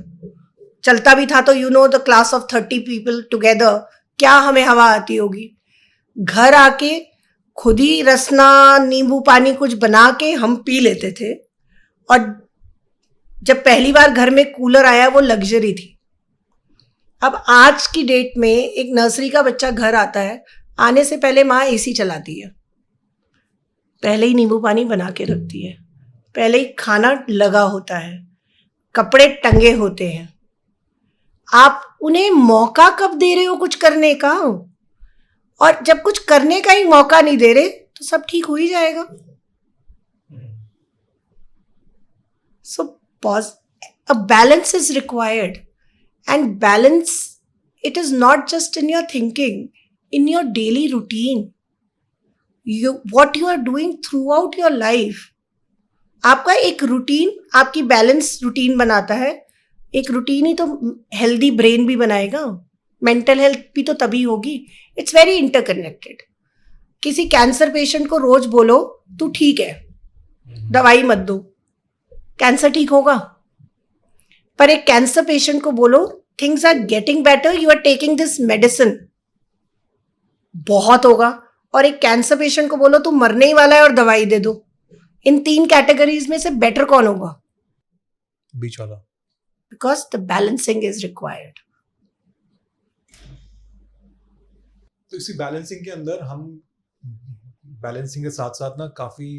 चलता भी था तो you know the class of 30 people together, क्या हमें हवा आती होगी. घर आके खुद ही रसना, नींबू पानी कुछ बना के हम पी लेते थे. और जब पहली बार घर में कूलर आया, वो लग्जरी थी. अब आज की डेट में एक नर्सरी का बच्चा घर आता है, आने से पहले माँ एसी चलाती है, पहले ही नींबू पानी बना के रखती है, पहले ही खाना लगा होता है, कपड़े टंगे होते हैं. आप उन्हें मौका कब दे रहे हो कुछ करने का, और जब कुछ करने का ही मौका नहीं दे रहे तो सब ठीक हो ही जाएगा. So a balance is required, and balance, it is not just in your thinking, in your daily routine, what you are doing throughout your life. आपका एक रूटीन आपकी बैलेंस रूटीन बनाता है. एक रूटीन ही तो हेल्दी ब्रेन भी बनाएगा, मेंटल हेल्थ भी तो तभी होगी. It's very interconnected. किसी कैंसर पेशेंट को रोज बोलो तू ठीक है, दवाई मत दो, कैंसर ठीक होगा. पर एक कैंसर पेशेंट को बोलो things are getting better, you are taking this medicine, बहुत होगा. और एक कैंसर पेशेंट को बोलो तू मरने ही वाला है और दवाई दे दो. इन 3 कैटेगरीज में से बेटर कौन होगा? बीच वाला. Because the balancing is required. तो इसी बैलेंसिंग के अंदर हम बैलेंसिंग के साथ साथ ना काफी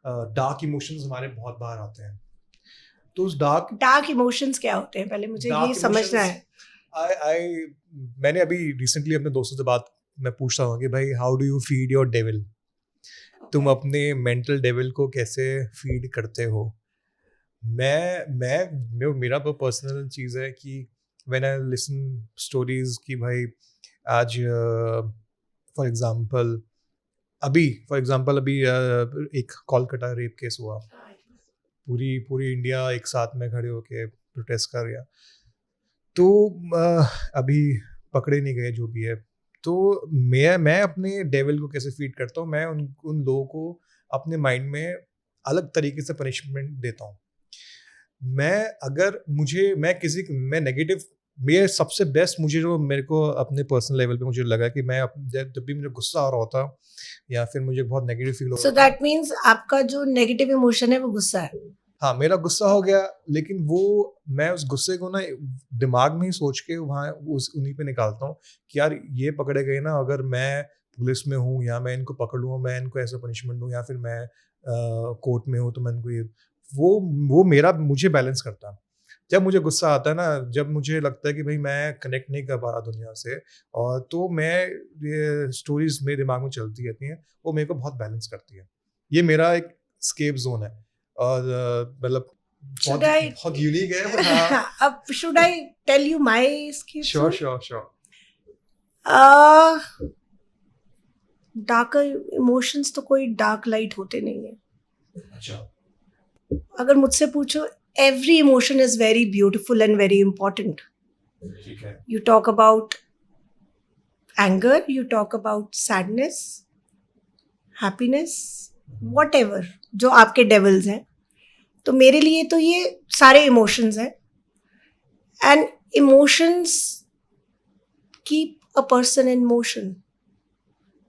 डार्क इमोशंस हमारे बहुत बाहर आते हैं. तो उस डार्क इमोशंस क्या होते हैं, पहले मुझे Dark ये समझना है. मैंने अभी रिसेंटली अपने दोस्तों से बात मैं पूछता हूँ कि भाई how do you feed your devil. तुम अपने मेंटल डेविल को कैसे फीड करते हो? मेरा तो पर्सनल चीज़ है कि व्हेन आई लिसन स्टोरीज कि भाई आज फॉर एग्जांपल अभी एक कोलकाता रेप केस हुआ. पूरी इंडिया एक साथ में खड़े होके प्रोटेस्ट कर रहा. तो अभी पकड़े नहीं गए जो भी है. तो मैं अपने डेविल को कैसे फीड करता हूँ? मैं उन लोगों को अपने माइंड में अलग तरीके से पनिशमेंट देता हूँ. मैं नेगेटिव, मेरे सबसे बेस्ट मेरे को अपने पर्सनल लेवल पे मुझे लगा कि मैं जब भी मुझे गुस्सा आ रहा होता या फिर मुझे बहुत नेगेटिव फील होता. सो दैट मीन्स आपका जो नेगेटिव इमोशन है वो गुस्सा है. हाँ, मेरा गुस्सा हो गया, लेकिन मैं उस गुस्से को ना दिमाग में ही सोच के वहाँ उन्हीं पे निकालता हूँ कि यार ये पकड़े गए ना, अगर मैं पुलिस में हूँ या मैं इनको पकड़ लूँ, मैं इनको ऐसा पनिशमेंट दूँ, या फिर मैं कोर्ट में हूँ तो मैं इनको ये वो मुझे बैलेंस करता है. जब मुझे गुस्सा आता है ना, जब मुझे लगता है कि भाई मैं कनेक्ट नहीं कर पा रहा दुनिया से, और तो ये स्टोरीज मेरे दिमाग में चलती रहती हैं, वो मेरे को बहुत बैलेंस करती है. ये मेरा एक स्केप जोन है, और मतलब बहुत यूनिक है. but हाँ. अब should I tell you my escape zone? Sure. Darker emotions तो कोई डार्क लाइट होते नहीं है. अच्छा. अगर मुझसे पूछो, every emotion is very beautiful and very important. ठीक है. You talk about anger, you talk about sadness, happiness, whatever, जो आपके devils हैं. तो मेरे लिए तो ये सारे इमोशंस हैं. And emotions keep a person in motion.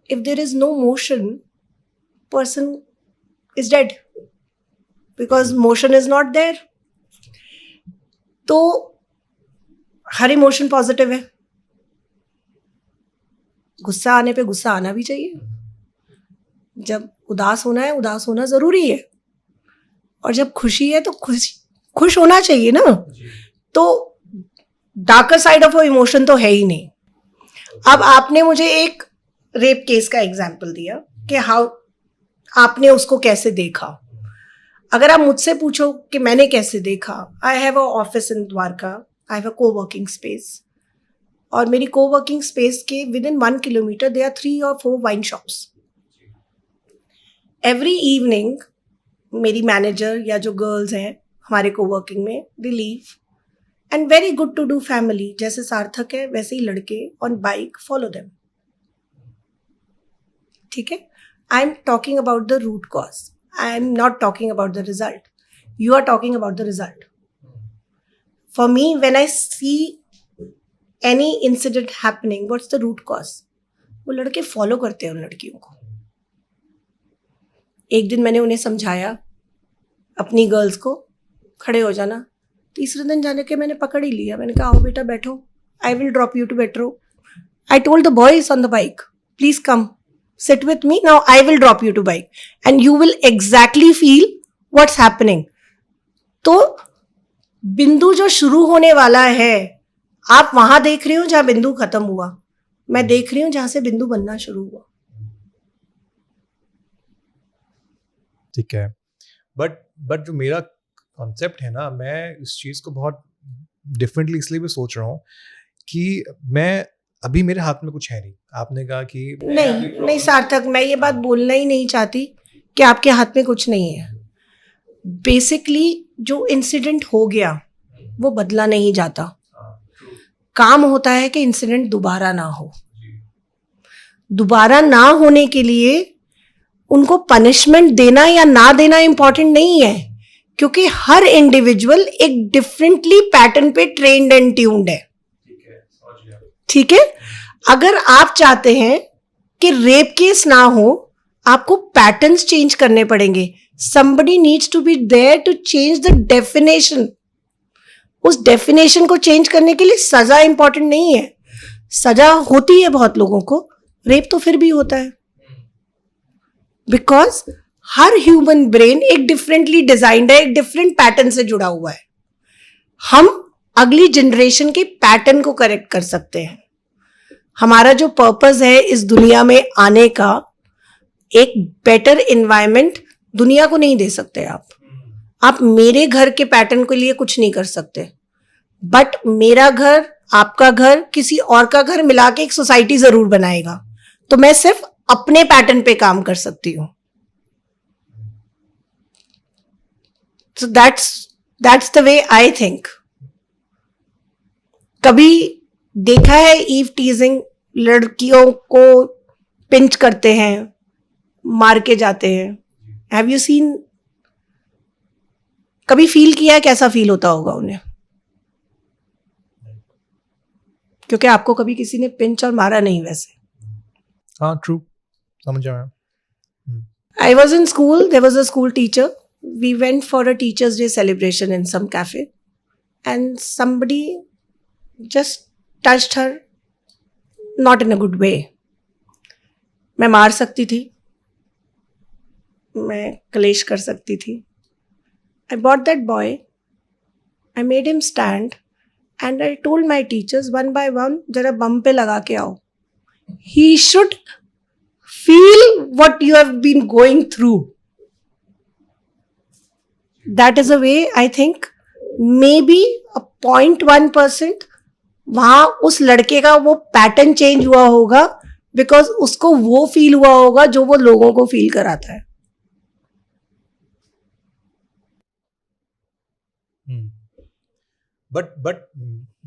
If there is no motion, person is dead because motion is not there. तो हर इमोशन पॉजिटिव है. गुस्सा आने पे गुस्सा आना भी चाहिए. जब उदास होना है, उदास होना जरूरी है. और जब खुशी है तो खुश होना चाहिए ना. तो डार्कर साइड ऑफ इमोशन तो है ही नहीं. अब आपने मुझे एक रेप केस का एग्जाम्पल दिया कि हाउ आपने उसको कैसे देखा. अगर आप मुझसे पूछो कि मैंने कैसे देखा, I have a office in Dwarka, I have a coworking space, और मेरी कोवर्किंग स्पेस के within 1 kilometre there are 3 or 4 wine shops. Every evening मेरी मैनेजर या जो गर्ल्स हैं हमारे कोवर्किंग में, they leave and very good to do family, जैसे सार्थक है वैसे ही लड़के ऑन बाइक फॉलो देम. ठीक है. I am talking about the root cause. I am not talking about the result. You are talking about the result. For me, when I see any incident happening, what's the root cause? वो लड़के फॉलो करते हैं उन लड़कियों को. एक दिन मैंने उन्हें समझाया अपनी गर्ल्स को, खड़े हो जाना. तीसरे दिन जाने के मैंने पकड़ ही लिया. मैंने कहा आओ बेटा बैठो, I will drop you to metro. I told the boys on the bike, please come sit with me now, I will drop you to bike and you will exactly feel what's happening. तो बिंदु जो शुरू होने वाला है आप वहां देख रहे हो जहां बिंदु खत्म हुआ, मैं देख रही हूं जहां से बिंदु बनना शुरू हुआ. ठीक है. बट जो मेरा कॉन्सेप्ट है ना, मैं इस चीज़ को बहुत डिफरेंटली इसलिए भी सोच रहा हूँ कि मैं अभी मेरे हाथ में कुछ है नहीं. आपने कहा कि नहीं सार्थक, मैं ये बात बोलना ही नहीं चाहती कि आपके हाथ में कुछ नहीं है. बेसिकली जो इंसिडेंट हो गया वो बदला नहीं जाता. काम होता है कि इंसिडेंट दोबारा ना हो. दोबारा ना होने के लिए उनको पनिशमेंट देना या ना देना इंपॉर्टेंट नहीं है, क्योंकि हर इंडिविजुअल एक डिफरेंटली पैटर्न पे ट्रेन्ड एंड ट्यून्ड है. ठीक है. अगर आप चाहते हैं कि रेप केस ना हो, आपको पैटर्न्स चेंज करने पड़ेंगे. somebody needs to be there to change the definition. उस डेफिनेशन को चेंज करने के लिए सजा इंपॉर्टेंट नहीं है. सजा होती है बहुत लोगों को, रेप तो फिर भी होता है. बिकॉज हर ह्यूमन ब्रेन एक डिफरेंटली डिजाइंड है, एक डिफरेंट पैटर्न से जुड़ा हुआ है. हम अगली जनरेशन के पैटर्न को करेक्ट कर सकते हैं. हमारा जो पर्पस है इस दुनिया में आने का, एक बेटर एनवायरनमेंट दुनिया को नहीं दे सकते आप मेरे घर के पैटर्न के लिए कुछ नहीं कर सकते, बट मेरा घर, आपका घर, किसी और का घर मिला के एक सोसाइटी जरूर बनाएगा. तो मैं सिर्फ अपने पैटर्न पे काम कर सकती हूँ. So that's the way I think. कभी देखा है ईव टीजिंग, लड़कियों को पिंच करते हैं, मार के जाते हैं. Have you seen? कभी फील किया है कैसा फील होता होगा उन्हें? क्योंकि आपको कभी किसी ने पिंच और मारा नहीं वैसे. हाँ, ट्रू, समझा मैं. I was in school, there was a school teacher. We went for a Teachers' Day celebration in some cafe, and somebody just touched her, not in a good way. मैं मार सकती थी, मैं कलेश कर सकती थी. I bought that boy, I made him stand, and I told my teachers one by one, जरा बम पे लगा के आओ. He should feel what you have been going through. That is a way, I think, maybe a 0.1% वहां उस लड़के का वो पैटर्न चेंज हुआ होगा, बिकॉज उसको वो फील हुआ होगा जो वो लोगों को फील कराता है. बट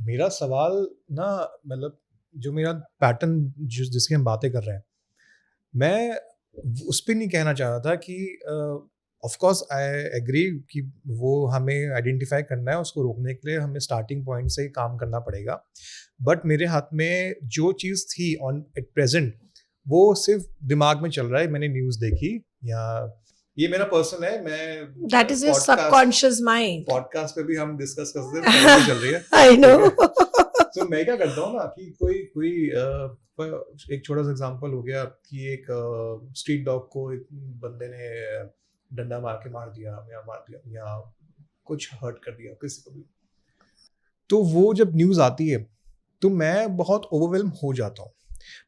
मेरा सवाल ना, मतलब जो मेरा पैटर्न जिसकी हम बातें कर रहे हैं, मैं उस पर नहीं कहना चाह रहा था कि ऑफ कोर्स आई एग्री कि वो हमें आइडेंटिफाई करना है, उसको रोकने के लिए हमें स्टार्टिंग पॉइंट से ही काम करना पड़ेगा. बट मेरे हाथ में जो चीज़ थी ऑन एट प्रेजेंट, वो सिर्फ दिमाग में चल रहा है. मैंने न्यूज़ देखी, या ये मेरा पर्सनल है, मैं That is your subconscious mind. Podcast पे भी हम डिस्कस करते हैं, चल रही है. I know. तो मैं क्या करता हूँ ना कि कोई एक छोटा सा एग्जांपल हो गया कि एक स्ट्रीट डॉग को एक बंदे ने डंडा मार दिया या कुछ हर्ट कर दिया किसी को भी. तो वो जब न्यूज़ आती है तो मैं बहुत ओवरवेल्म हो जाता हूँ.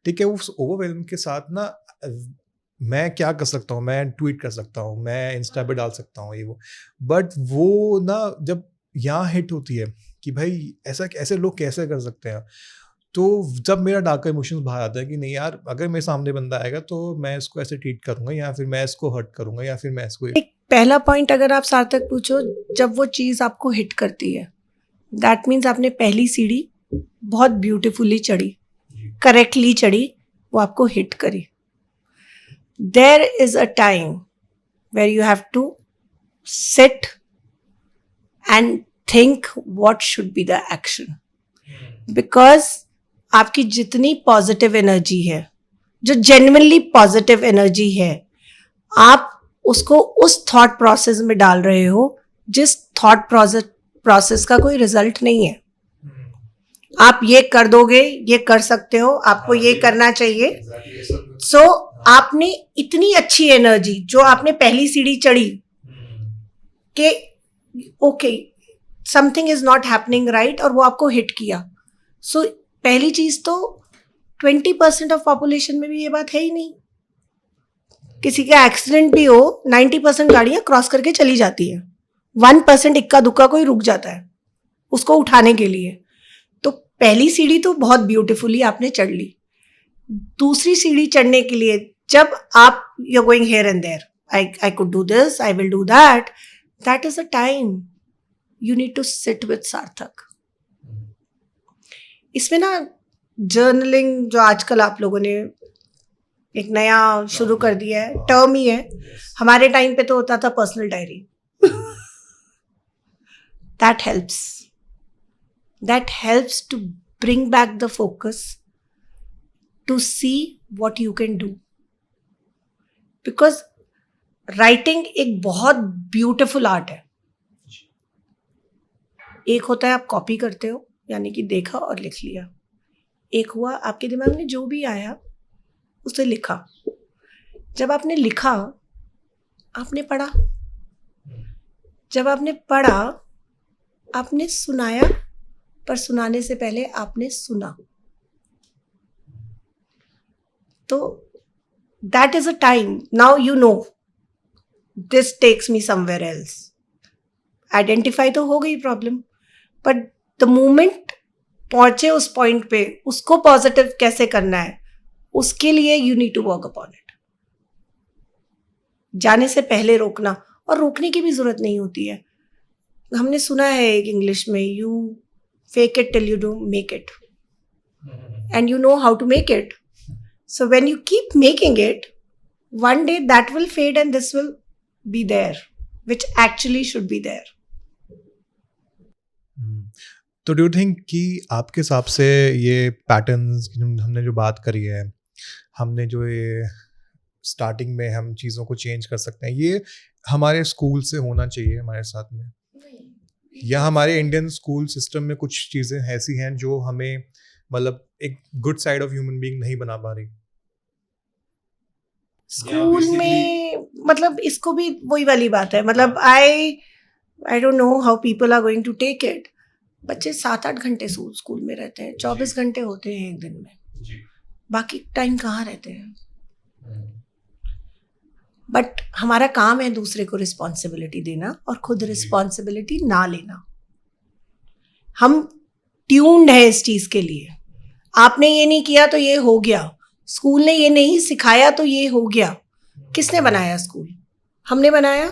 ठीक है, उस ओवरवेल्म के साथ ना मैं क्या कर सकता हूँ, मैं ट्वीट कर सकता हूँ, मैं इंस्टा पे डाल सकता हूँ ये वो. बट वो ना जब यहाँ हिट होती है कि भाई ऐसे लोग कैसे कर सकते हैं, तो जब मेरा डार्क इमोशंस बाहर आता है कि नहीं यार, अगर मेरे सामने बंदा आएगा तो मैं इसको ऐसे ट्रीट करूंगा, या फिर मैं इसको हर्ट करूंगा, या फिर मैं इसको. एक पहला पॉइंट अगर आप सार्थक पूछो, जब वो चीज़ आपको हिट करती है, दैट मीन्स आपने पहली सीढ़ी बहुत ब्यूटिफुली चढ़ी, करेक्टली चढ़ी, वो आपको हिट करी. There is a time where you have to sit and think what should be the action. Because आपकी जितनी पॉजिटिव एनर्जी है, जो जेन्युइनली पॉजिटिव एनर्जी है, आप उसको उस थॉट प्रोसेस में डाल रहे हो जिस थॉट प्रोसेस का कोई रिजल्ट नहीं है. आप ये कर दोगे, ये कर सकते हो, आपको ये करना चाहिए. सो आपने इतनी अच्छी एनर्जी जो आपने पहली सीढ़ी चढ़ी कि okay something is not happening right, और वो आपको हिट किया, सो पहली चीज तो 20% ऑफ पॉपुलेशन में भी ये बात है ही नहीं. किसी का एक्सीडेंट भी हो 90% गाड़ियां क्रॉस करके चली जाती है. 1% इक्का दुक्का कोई रुक जाता है उसको उठाने के लिए. तो पहली सीढ़ी तो बहुत ब्यूटीफुली आपने चढ़ ली. दूसरी सीढ़ी चढ़ने के लिए जब आप you are going here and there, I could do this, I will do that is a time you need to sit with Sarthak. इसमें ना जर्नलिंग जो आजकल आप लोगों ने एक नया शुरू कर दिया है, टर्म ही है. हमारे टाइम पे तो होता था personal diary. that helps to bring back the focus to see what you can do, because writing एक बहुत ब्यूटिफुल आर्ट है. एक होता है आप कॉपी करते हो, यानी कि देखा और लिख लिया. एक हुआ आपके दिमाग में जो भी आया उसे लिखा. जब आपने लिखा आपने पढ़ा, जब आपने पढ़ा आपने सुनाया, पर सुनाने से पहले आपने सुना. तो that is a time. Now you know this takes me somewhere else. Identify तो हो गई प्रॉब्लम, बट द मोमेंट पहुंचे उस पॉइंट पे उसको पॉजिटिव कैसे करना है, उसके लिए you need to work upon it. जाने से पहले रोकना, और रोकने की भी जरूरत नहीं होती है. हमने सुना है एक इंग्लिश में, you fake it till you do make it, and you know how to make it. So when you keep making it, one day that will fade and this will be there, which actually should be there. तो डू यू थिंक कि आपके हिसाब से ये पैटर्न्स हमने जो बात करी है, हमने जो ये स्टार्टिंग में हम चीज़ों को चेंज कर सकते हैं, ये हमारे स्कूल से होना चाहिए हमारे साथ में, या हमारे इंडियन स्कूल सिस्टम में कुछ चीज़ें ऐसी हैं जो हमें मतलब एक good side of human being नहीं बना पा रही? स्कूल में मतलब इसको भी वही वाली बात है. मतलब I don't know how people are going to take it. बच्चे 7-8 घंटे स्कूल में रहते हैं, 24 घंटे होते हैं एक दिन में, बाकी टाइम कहाँ रहते हैं. बट हमारा काम है दूसरे को रिस्पॉन्सिबिलिटी देना और खुद रिस्पॉन्सिबिलिटी ना लेना. हम ट्यून्ड है इस चीज के लिए. आपने ये नहीं किया तो ये हो गया, स्कूल ने ये नहीं सिखाया तो ये हो गया. किसने बनाया स्कूल? हमने बनाया.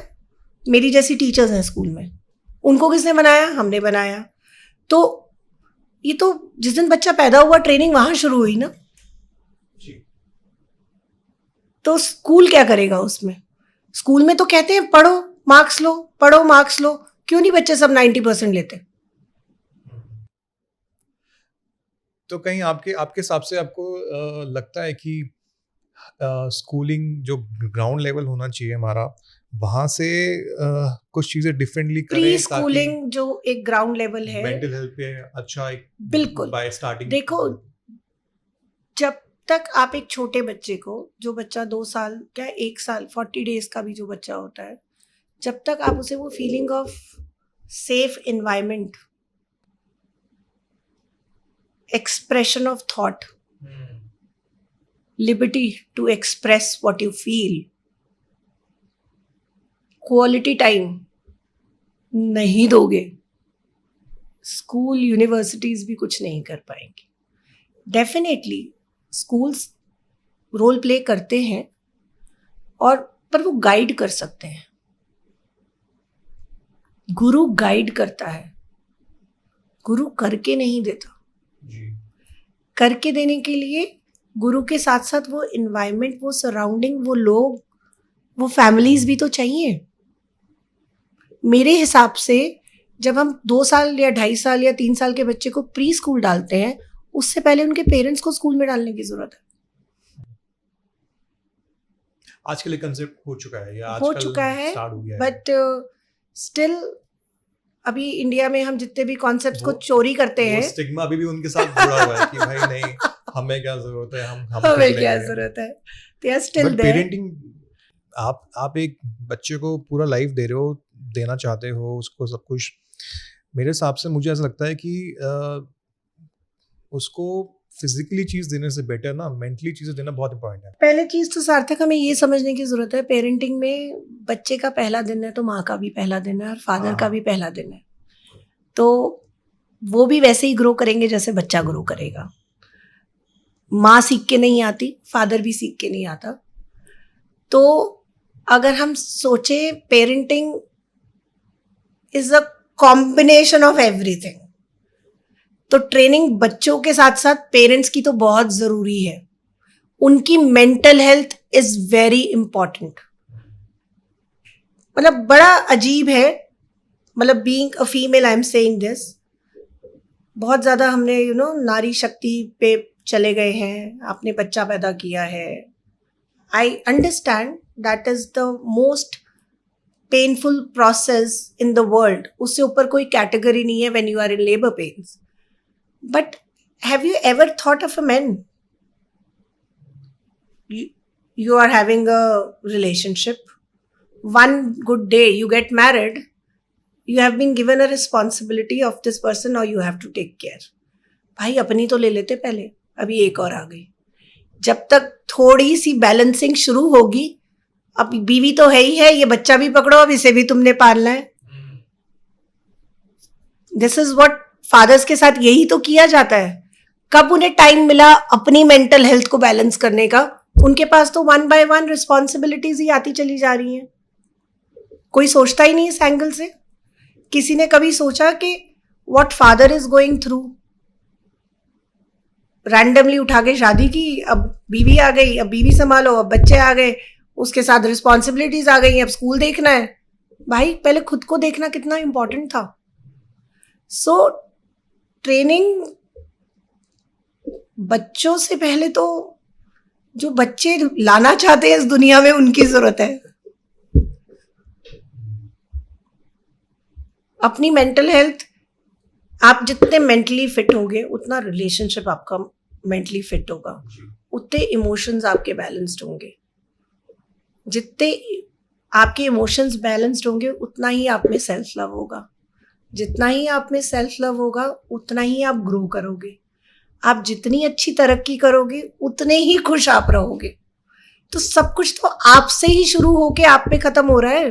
मेरी जैसी टीचर्स हैं स्कूल में, उनको किसने बनाया? हमने बनाया. तो ये तो जिस दिन बच्चा पैदा हुआ ट्रेनिंग वहां शुरू हुई ना. तो स्कूल क्या करेगा उसमें? स्कूल में तो कहते हैं पढ़ो मार्क्स लो, पढ़ो मार्क्स लो. क्यों नहीं बच्चे सब 90% लेते? तो कहीं आपके हिसाब से आपको लगता है कि स्कूलिंग जो ग्राउंड लेवल होना चाहिए हमारा, वहाँ से कुछ चीज़ें डिफरेंटली करें प्री स्कूलिंग जो एक ग्राउंड लेवल है, मेंटल हेल्थ पे अच्छा एक बिल्कुल बाय स्टार्टिंग. देखो, जब तक आप एक छोटे बच्चे को, जो बच्चा 2 साल क्या 1 साल 40 डेज का भी जो बच्चा होता है, जब तक आप उसे वो feeling of safe environment, expression of thought, liberty to express what you feel, quality time नहीं दोगे, स्कूल यूनिवर्सिटीज भी कुछ नहीं कर पाएंगी. डेफिनेटली स्कूल्स रोल प्ले करते हैं, और पर वो गाइड कर सकते हैं. गुरु गाइड करता है, गुरु करके नहीं देता. करके देने के लिए गुरु के साथ साथ वो इन्वायरमेंट, वो सराउंडिंग, वो लोग, वो फैमिलीज भी तो चाहिए. मेरे हिसाब से जब हम 2 साल या 2.5 साल या 3 साल के बच्चे को प्री स्कूल डालते हैं, उससे पहले उनके पेरेंट्स को स्कूल में डालने की जरूरत है. आजकल ये कंसेप्ट हो चुका है या हो चुका है, बट स्टिल अभी इंडिया में हम जितने भी कॉन्सेप्ट्स को चोरी करते हैं, स्टिग्मा अभी भी उनके साथ जुड़ा हुआ है कि भाई नहीं, हमें क्या जरूरत है, हम हमें क्या जरूरत है. They are still there. Parenting, आप एक बच्चे को पूरा लाइफ दे रहे हो, देना चाहते हो उसको सब कुछ. मेरे हिसाब से मुझे ऐसा लगता है कि उसको फिजिकली चीज़ देने से बेटर ना मेंटली चीज़ें देना बहुत इंपॉर्टेंट है। पहले चीज तो सार्थक हमें ये समझने की जरूरत है, पेरेंटिंग में बच्चे का पहला दिन है तो माँ का भी पहला दिन है और फादर का भी पहला दिन है। तो वो भी वैसे ही ग्रो करेंगे जैसे बच्चा ग्रो करेगा। माँ सीख के नहीं आती, फादर भी सीख के नहीं आता। तो अगर हम सोचे parenting is a combination of everything, तो ट्रेनिंग बच्चों के साथ साथ पेरेंट्स की तो बहुत जरूरी है। उनकी mental health is very important. मतलब बड़ा अजीब है, मतलब being a female I am saying this, बहुत ज्यादा हमने नारी शक्ति पे चले गए हैं, आपने बच्चा पैदा किया है। I understand that is the most painful process in the world, उससे ऊपर कोई कैटेगरी नहीं है when you are in labour pains. But have you ever thought of a man? You are having a relationship, one good day you get married, you have been given a responsibility of this person or you have to take care. भाई अपनी तो ले लेते पहले, अभी एक और आ गई। जब तक थोड़ी सी बैलेंसिंग शुरू होगी, अब बीवी तो है ही है, ये बच्चा भी पकड़ो, अब इसे भी तुमने पालना है। दिस इज व्हाट फादर्स के साथ यही तो किया जाता है। कब उन्हें टाइम मिला अपनी मेंटल हेल्थ को बैलेंस करने का? उनके पास तो 1 by 1 रिस्पॉन्सिबिलिटीज ही आती चली जा रही हैं। कोई सोचता ही नहीं इस एंगल से। किसी ने कभी सोचा कि what father is going through? Randomly उठा के शादी की, अब बीवी आ गई, अब बीवी संभालो, अब बच्चे आ गए, उसके साथ रिस्पॉन्सिबिलिटीज आ गई, अब स्कूल देखना है। भाई पहले खुद को देखना कितना इंपॉर्टेंट था। सो ट्रेनिंग बच्चों से पहले तो जो बच्चे लाना चाहते हैं इस दुनिया में उनकी जरूरत है। अपनी मेंटल हेल्थ, आप जितने मेंटली फिट होगे उतना रिलेशनशिप आपका मेंटली फिट होगा, उतने इमोशंस आपके बैलेंस्ड होंगे। जितने आपके इमोशंस बैलेंस्ड होंगे उतना ही आप में सेल्फ लव होगा। जितना ही आप में सेल्फ लव होगा उतना ही आप ग्रो करोगे। आप जितनी अच्छी तरक्की करोगे उतने ही खुश आप रहोगे। तो सब कुछ तो आपसे ही शुरू होके आप पे खत्म हो रहा है।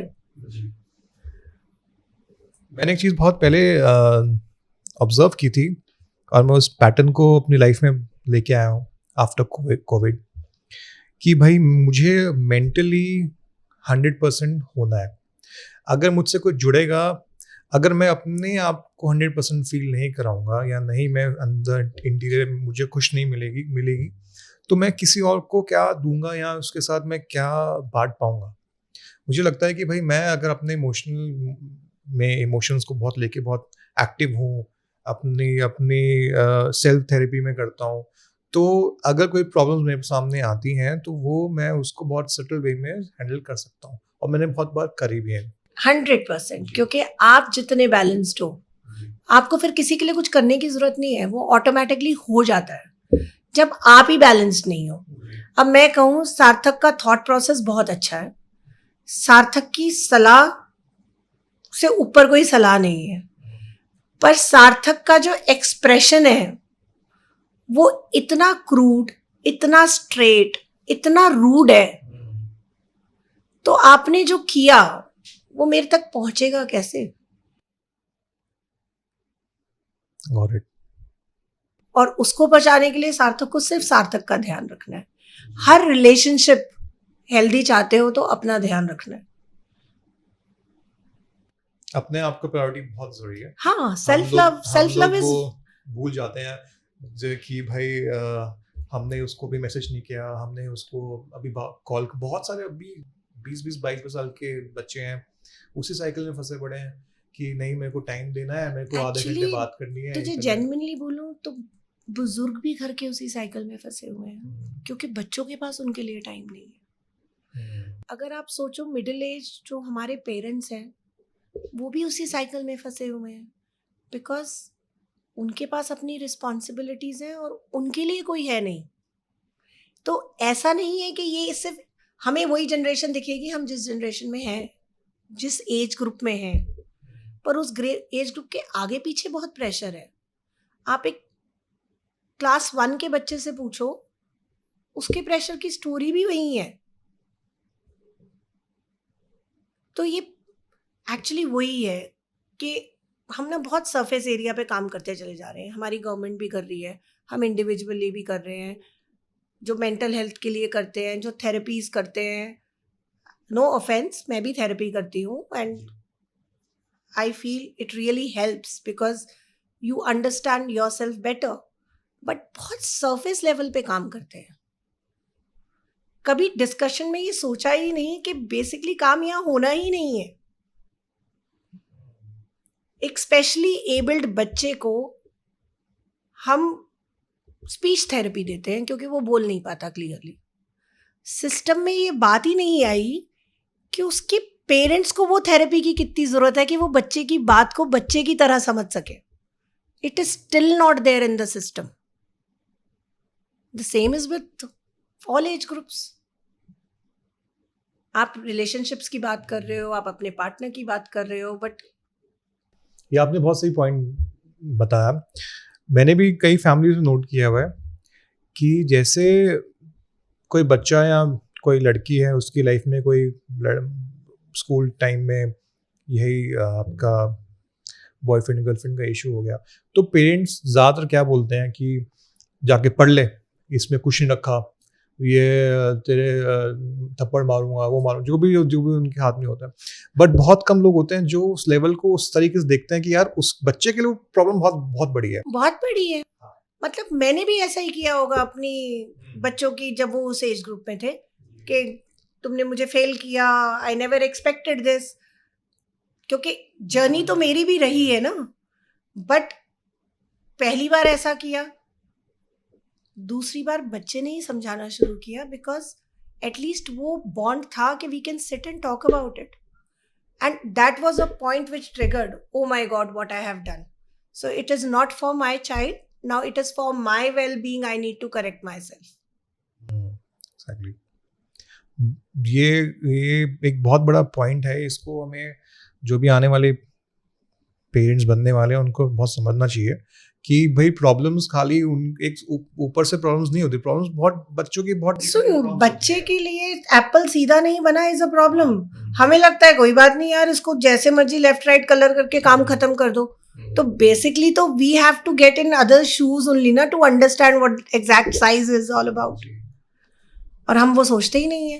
मैंने एक चीज़ बहुत पहले ऑब्जर्व की थी और मैं उस पैटर्न को अपनी लाइफ में लेके आया हूँ आफ्टर कोविड, कि भाई मुझे मेंटली 100% होना है। अगर मुझसे कोई जुड़ेगा, अगर मैं अपने आप को 100% फील नहीं कराऊंगा या नहीं, मैं अंदर इंटीरियर मुझे खुश नहीं मिलेगी तो मैं किसी और को क्या दूंगा या उसके साथ मैं क्या बांट पाऊंगा। मुझे लगता है कि भाई मैं अगर अपने इमोशंस को बहुत लेके बहुत एक्टिव हूँ, अपनी सेल्फ थेरेपी में करता हूँ, तो अगर कोई प्रॉब्लम्स मेरे सामने आती हैं तो वो मैं उसको बहुत सटल वे में हैंडल कर सकता हूँ, और मैंने बहुत बार करी भी है। 100%, क्योंकि आप जितने बैलेंस्ड हो, आपको फिर किसी के लिए कुछ करने की जरूरत नहीं है, वो ऑटोमेटिकली हो जाता है जब आप ही बैलेंस्ड नहीं हो। अब मैं कहूँ, सार्थक का थॉट प्रोसेस बहुत अच्छा है। सार्थक की सलाह से ऊपर कोई सलाह नहीं है, पर सार्थक का जो एक्सप्रेशन है वो इतना क्रूड, इतना स्ट्रेट, इतना रूड है। तो आपने जो किया वो मेरे तक पहुंचेगा कैसे? Got it. और उसको बचाने के लिए सार्थक को सिर्फ सार्थक का ध्यान रखना है। हर रिलेशनशिप हेल्दी चाहते हो तो अपना ध्यान रखना है। अपने आप को प्रायोरिटी बहुत जरूरी है। हाँ, सेल्फ लव इज, भूल जाते हैं जो कि भाई हमने उसको भी मैसेज नहीं किया, हमने उसको अभी कॉल, बहुत सारे अभी 20-22 साल के बच्चे हैं उसी साइकिल में फंसे पड़े हैं कि नहीं मेरे को टाइम देना है, मेरे को आधे घंटे बात करनी है। तुझे जेन्युइनली बोलूं तो बुजुर्ग भी घर के उसी साइकिल में फंसे हुए हैं, क्योंकि बच्चों के पास उनके लिए टाइम नहीं है। अगर आप सोचो, मिडिल एज जो हमारे पेरेंट्स हैं वो भी उसी साइकिल में फंसे हुए हैं, बिकॉज उनके पास अपनी रिस्पॉन्सिबिलिटीज हैं और उनके लिए कोई है नहीं। तो ऐसा नहीं है कि ये सिर्फ हमें वही जनरेशन दिखेगी हम जिस जनरेशन में हैं, जिस एज ग्रुप में हैं, पर उस एज ग्रुप के आगे पीछे बहुत प्रेशर है। आप एक क्लास 1 के बच्चे से पूछो, उसके प्रेशर की स्टोरी भी वही है। तो ये एक्चुअली वही है कि हम ना बहुत सरफेस एरिया पे काम करते चले जा रहे हैं। हमारी गवर्नमेंट भी कर रही है, हम इंडिविजुअली भी कर रहे हैं, जो मेंटल हेल्थ के लिए करते हैं, जो थेरेपीज करते हैं। नो ऑफेंस, मैं भी थेरेपी करती हूँ and I feel it really helps because you understand your self better. But बहुत सरफेस लेवल पे काम करते हैं। कभी डिस्कशन में ये सोचा ही नहीं कि बेसिकली काम यहाँ होना ही नहीं है। एक स्पेशली एबल्ड बच्चे को हम स्पीच थेरेपी देते हैं क्योंकि वो बोल नहीं पाता क्लियरली। सिस्टम में ये बात ही नहीं आई कि उसके पेरेंट्स को वो थेरेपी की कितनी ज़रूरत है कि वो बच्चे की बात को बच्चे की तरह समझ सके। It is still not there in the system. The same is with all age groups. आप रिलेशनशिप्स की बात कर रहे हो, आप अपने पार्टनर की बात कर रहे हो, बट ये आपने बहुत सही पॉइंट बताया। मैंने भी कई फैमिलीज में नोट किया हुआ है कि जैसे कोई बच्चा या कोई लड़की है, उसकी लाइफ में कोई स्कूल टाइम में यही आपका बॉयफ्रेंड गर्लफ्रेंड का इशू हो गया, तो पेरेंट्स ज़्यादातर क्या बोलते हैं कि जाके पढ़ ले, इसमें कुछ नहीं रखा, ये तेरे थप्पड़ मारूंगा, वो मारूंगा, जो भी उनके हाथ में होता है। बट बहुत कम लोग होते हैं जो उस लेवल को उस तरीके से देखते हैं कि यार उस बच्चे के लिए प्रॉब्लम बहुत बहुत बड़ी है, बहुत बड़ी है। मतलब मैंने भी ऐसा ही किया होगा अपनी बच्चों की, जब वो उस एज ग्रुप में थे, कि तुमने मुझे फेल किया, आई नेवर एक्सपेक्टेड दिस। क्योंकि जर्नी तो मेरी भी रही है ना, बट पहली बार ऐसा किया, दूसरी बार बच्चे ने ही समझाना शुरू किया, बिकॉज एटलीस्ट वो बॉन्ड था कि we can sit and talk about it, and that was a point which triggered, oh my god what I have done, so it is not for my child, now it is for my well being, I need to correct myself. Exactly. ये एक बहुत बड़ा पॉइंट है। इसको हमें जो भी आने वाले पेरेंट्स बनने वाले हैं उनको बहुत समझना चाहिए कि भाई प्रॉब्लम्स खाली एक ऊपर से प्रॉब्लम्स नहीं होती, प्रॉब्लम्स बहुत बच्चों की बहुत सुन, बच्चे के लिए एप्पल सीधा नहीं बना इज अ प्रॉब्लम। हमें लगता है कोई बात नहीं यार, इसको जैसे मर्जी लेफ्ट राइट कलर करके काम खत्म कर दो। तो बेसिकली तो we have to get in other shoes only ना, to understand what exact size is all about. और हम वो सोचते ही नहीं है,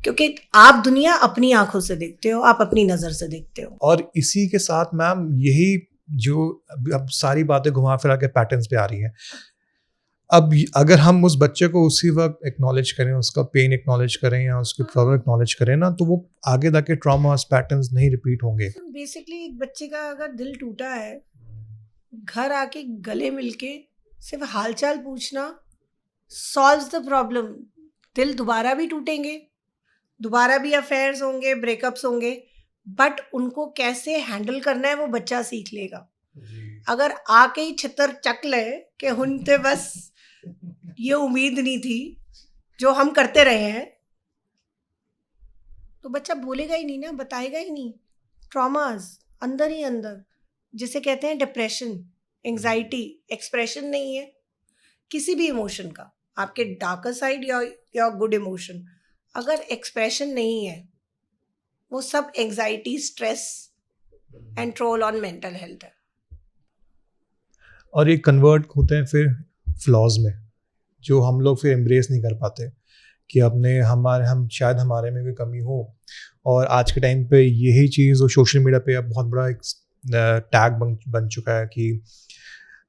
क्योंकि आप दुनिया अपनी आंखों से देखते हो, आप अपनी नजर से देखते हो। और इसी के साथ मैम यही जो अब सारी बातें घुमा फिरा के पैटर्न्स पे आ रही हैं। अब अगर हम उस बच्चे को उसी वक्त एक्नॉलेज करें, उसका पेन एक्नॉलेज करें या उसकी प्रॉब्लम एक्नॉलेज करें ना, तो वो आगे जाके ट्रॉमा पैटर्न्स नहीं रिपीट होंगे। बेसिकली एक बच्चे का अगर दिल टूटा है, घर आके गले मिलके सिर्फ हालचाल पूछना सॉल्व्स द प्रॉब्लम। दिल दोबारा भी टूटेंगे, दोबारा भी अफेयर्स होंगे, ब्रेकअप्स होंगे, बट उनको कैसे हैंडल करना है वो बच्चा सीख लेगा। अगर आके ही छितर चक ले कि हुनते बस ये उम्मीद नहीं थी जो हम करते रहे हैं, तो बच्चा बोलेगा ही नहीं ना, बताएगा ही नहीं। ट्रॉमास अंदर ही अंदर, जिसे कहते हैं डिप्रेशन, एंजाइटी, एक्सप्रेशन नहीं है किसी भी इमोशन का, आपके डार्कर साइड या गुड इमोशन, अगर एक्सप्रेशन नहीं है, वो सब anxiety, stress and troll on mental health है। और ये कन्वर्ट होते हैं फिर फ्लॉज में, जो हम लोग फिर एम्ब्रेस नहीं कर पाते कि हम शायद हमारे में कोई कमी हो। और आज के टाइम पे यही चीज़ और सोशल मीडिया पे अब बहुत बड़ा एक टैग बन चुका है कि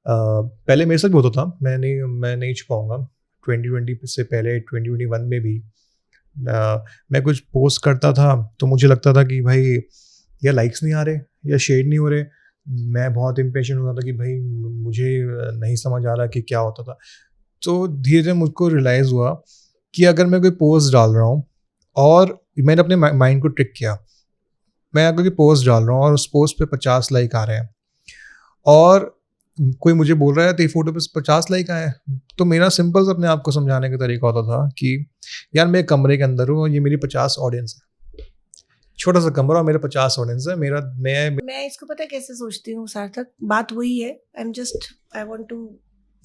पहले मेरे साथ भी होता था, मैं नहीं छुपाऊंगा, 2020 से पहले 2021 में भी मैं कुछ पोस्ट करता था तो मुझे लगता था कि भाई या लाइक्स नहीं आ रहे या शेयर नहीं हो रहे, मैं बहुत इम्पेशेंट होता था कि भाई मुझे नहीं समझ आ रहा कि क्या होता था। तो धीरे धीरे मुझको रियलाइज़ हुआ कि अगर मैं कोई पोस्ट डाल रहा हूँ और मैंने अपने माइंड को ट्रिक किया, मैं अगर कोई पोस्ट डाल रहा हूँ और उस पोस्ट पे 50 लाइक आ रहे हैं और कोई मुझे बोल रहा है तेरी फोटो पे 50 लाइक आए, तो मेरा सिंपल से अपने आप को समझाने का तरीका होता था कि यार मैं कमरे के अंदर हूँ और ये मेरी 50 ऑडियंस है, छोटा सा कमरा और मेरे 50 ऑडियंस है। मैं इसको पता है कैसे सोचती हूँ सार्थक, बात वही है, I want to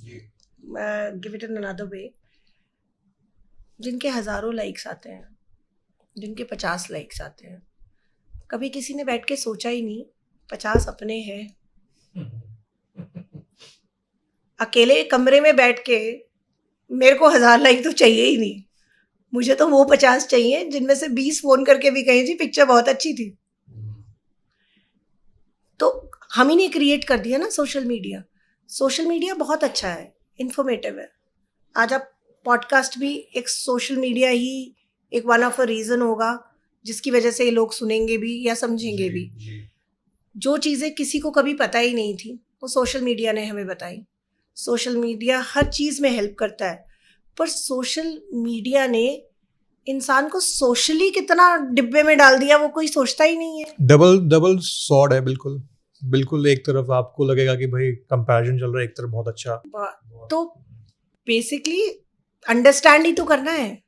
give it in another way, जिनके हज़ारों लाइक्स आते हैं, जिनके 50 लाइक्स आते हैं, कभी किसी ने बैठ के सोचा ही नहीं 50 अपने हैं। अकेले कमरे में बैठ के मेरे को 1000 लाइक तो चाहिए ही नहीं, मुझे तो वो 50 चाहिए जिनमें से 20 फोन करके भी कहें जी पिक्चर बहुत अच्छी थी। तो हम ही ने क्रिएट कर दिया ना सोशल मीडिया। सोशल मीडिया बहुत अच्छा है, इंफॉर्मेटिव है। आज आप पॉडकास्ट भी एक सोशल मीडिया ही एक वन ऑफ अ रीज़न होगा जिसकी वजह से ये लोग सुनेंगे भी या समझेंगे भी। जो चीज़ें किसी को कभी पता ही नहीं थी वो सोशल मीडिया ने हमें बताई। सोशल मीडिया हर चीज़ में हेल्प करता है, पर सोशल मीडिया ने इंसान को सोशली कितना डिब्बे में डाल दिया वो कोई सोचता ही नहीं है। डबल सॉर्ड है, बिल्कुल बिल्कुल। एक तरफ आपको लगेगा कि भाई कंपैरिजन चल रहा है, एक तरफ बहुत अच्छा। तो बेसिकली अंडरस्टैंड ही तो करना है।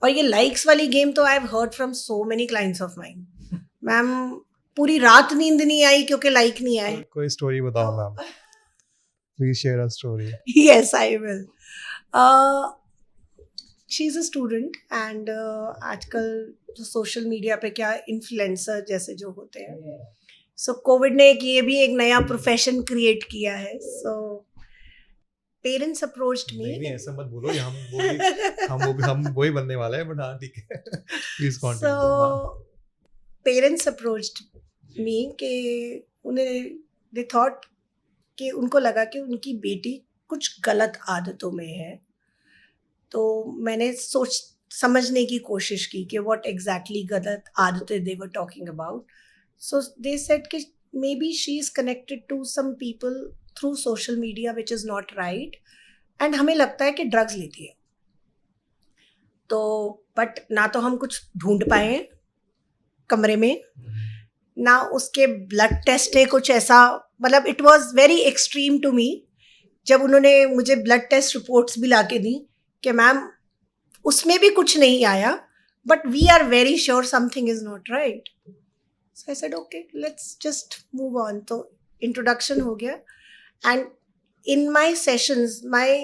और ये लाइक्स वाली गेम तो I have heard from so many clients of mine, ma'am पूरी रात नींद नहीं आई क्योंकि लाइक नहीं आए। कोई स्टोरी बताओ ma'am, please share a story. Yes, I will. She's a student and आजकल जो सोशल मीडिया पे क्या इन्फ्लुएंसर जैसे जो होते हैं, सो कोविड ने ये भी एक नया प्रोफेशन क्रिएट किया है। सो पेरेंट्स अप्रोच्ड नहीं मी। ऐसा मत बोलो, हम वही बनने वाले हैं, बट हाँ ठीक है please so continue. Parents approached मी कि उन्हें दे थॉट कि उनको लगा कि उनकी बेटी कुछ गलत आदतों में है। तो मैंने समझने की कोशिश की कि व्हाट एग्जैक्टली गलत आदतें they were talking about. So they said कि maybe she is connected to some people through social media which is not right, and हमें लगता है कि ड्रग्स लेती है। तो बट ना तो हम कुछ ढूंढ पाए हैं कमरे में, ना उसके ब्लड टेस्ट है कुछ ऐसा, मतलब it was very extreme to me जब उन्होंने मुझे ब्लड टेस्ट रिपोर्ट्स भी ला के दी कि मैम उसमें भी कुछ नहीं आया, but we are very sure something is not right. So I said okay let's just move on. तो इंट्रोडक्शन हो गया, and in my sessions my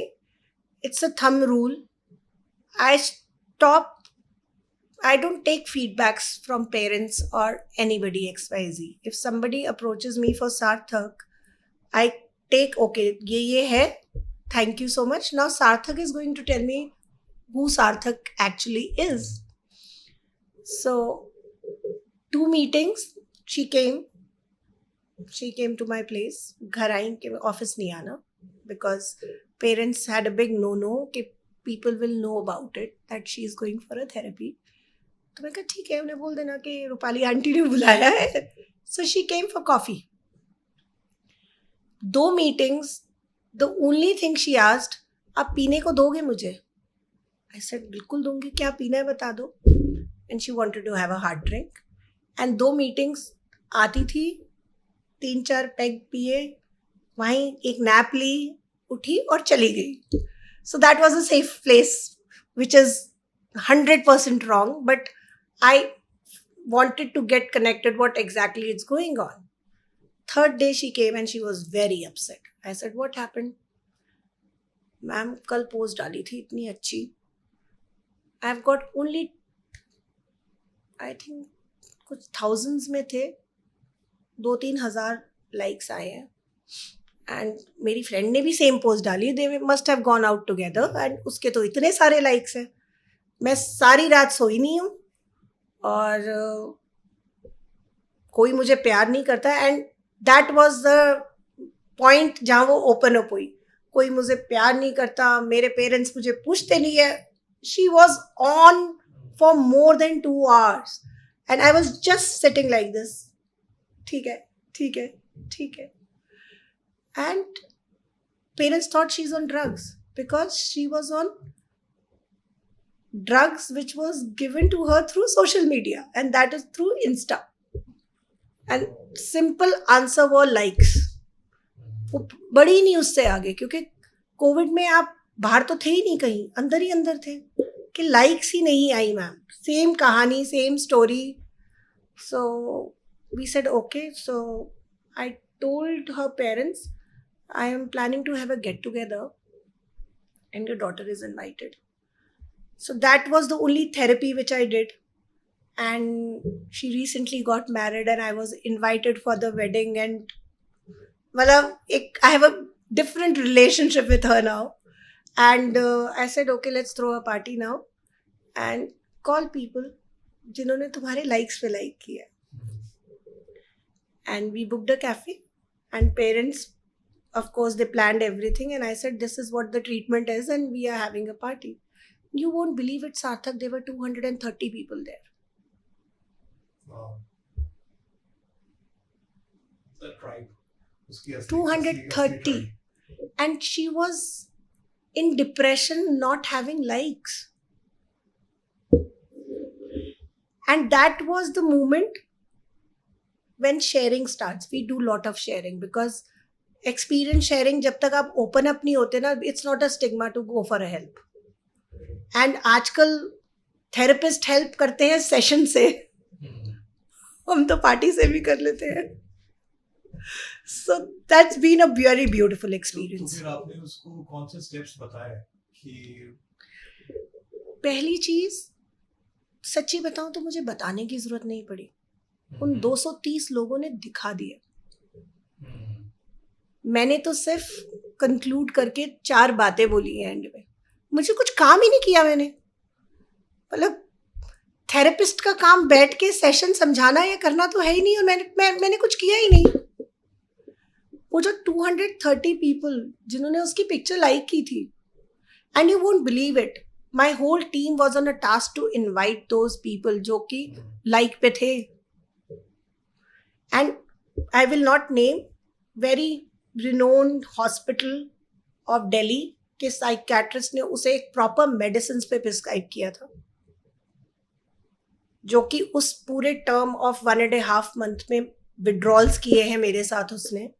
it's a thumb rule, I don't take feedbacks from parents or anybody XYZ. If somebody approaches me for Sarthak, I take, okay, ye hai, thank you so much. Now Sarthak is going to tell me who Sarthak actually is. So 2 meetings, she came to my place. Ghar aayi कि office नहीं आना, because parents had a big no कि people will know about it that she is going for a therapy. तो मैं कहा ठीक है, उन्हें बोल देना कि रूपाली आंटी ने बुलाया है। So she came for coffee. 2 meetings, the only thing she asked, आप पीने को दोगे मुझे? आई सेड बिल्कुल दूंगी, क्या पीना है बता दो। And she wanted to have a hard drink. And 2 meetings आती थी, 3-4 पैग पिए, वहीं एक नैप ली, उठी और चली गई। So that was a safe place which is 100% wrong, but I wanted to get connected what exactly is going on. 3rd day she came and she was very upset. I said, what happened? Ma'am, कल पोस्ट डाली थी इतनी अच्छी, I've got only I think कुछ thousands में थे, 2-3 हज़ार लाइक्स आए हैं, एंड मेरी फ्रेंड ने भी सेम पोस्ट डाली, they must have gone out together, and उसके तो इतने सारे लाइक्स हैं। मैं सारी रात सोई नहीं हूँ और कोई मुझे प्यार नहीं करता, and that was the point जहाँ वो ओपन अप हुई। कोई मुझे प्यार नहीं करता, मेरे पेरेंट्स मुझे पूछते नहीं है। She was on for more than 2 hours and I was just sitting like this, ठीक है ठीक है ठीक है। And parents thought she is on drugs because she was on drugs which was given to her through social media, and that is through Insta. And simple answer were likes. वो बड़ी नहीं उससे आगे, क्योंकि कोविड में आप बाहर तो थे ही नहीं, कहीं अंदर ही अंदर थे, कि लाइक्स ही नहीं आई मैम। सेम कहानी, same story. So we said okay. So I told her parents, I am planning to have a get together and your daughter is invited. So that was the only therapy which I did. And she recently got married and I was invited for the wedding, and well, I have a different relationship with her now. And I said, okay, let's throw a party now and call people जिन्होंने तुम्हारे likes पे like किया. And we booked a cafe, and parents, of course, they planned everything, and I said, this is what the treatment is and we are having a party. You won't believe it, Sarthak, there were 230 people there. Wow. The tribe. 230. And she was in depression, not having likes. And that was the moment when sharing starts. We do lot of sharing because experience sharing, जब तक आप open up नहीं होते ना, it's not a stigma to go for a help. And आजकल therapist help करते हैं session से. हम तो party से भी कर लेते हैं. So that's been a very beautiful experience. तो फिर आपने उसको कौन से steps बताए कि पहली चीज सच्ची बताऊं तो मुझे बताने की जरूरत नहीं पड़ी. उन 230 लोगों ने दिखा दिया. मैंने तो सिर्फ कंक्लूड करके 4 बातें बोली हैं एंड में. मुझे कुछ काम ही नहीं किया मैंने. मतलब थेरेपिस्ट का काम बैठ के सेशन समझाना या करना तो है ही नहीं, और मैंने कुछ किया ही नहीं. वो जो 230 पीपल जिन्होंने उसकी पिक्चर लाइक की थी, and you won't believe it, my whole team was on a task to invite those people जो कि लाइक पे थे. And I will not name, very renowned hospital of Delhi के साइकियाट्रिस्ट ने उसे एक प्रॉपर मेडिसिन पे प्रिस्क्राइब किया था, जो कि उस पूरे टर्म ऑफ 1.5 मंथ में विड्रॉल्स किए हैं मेरे साथ. उसने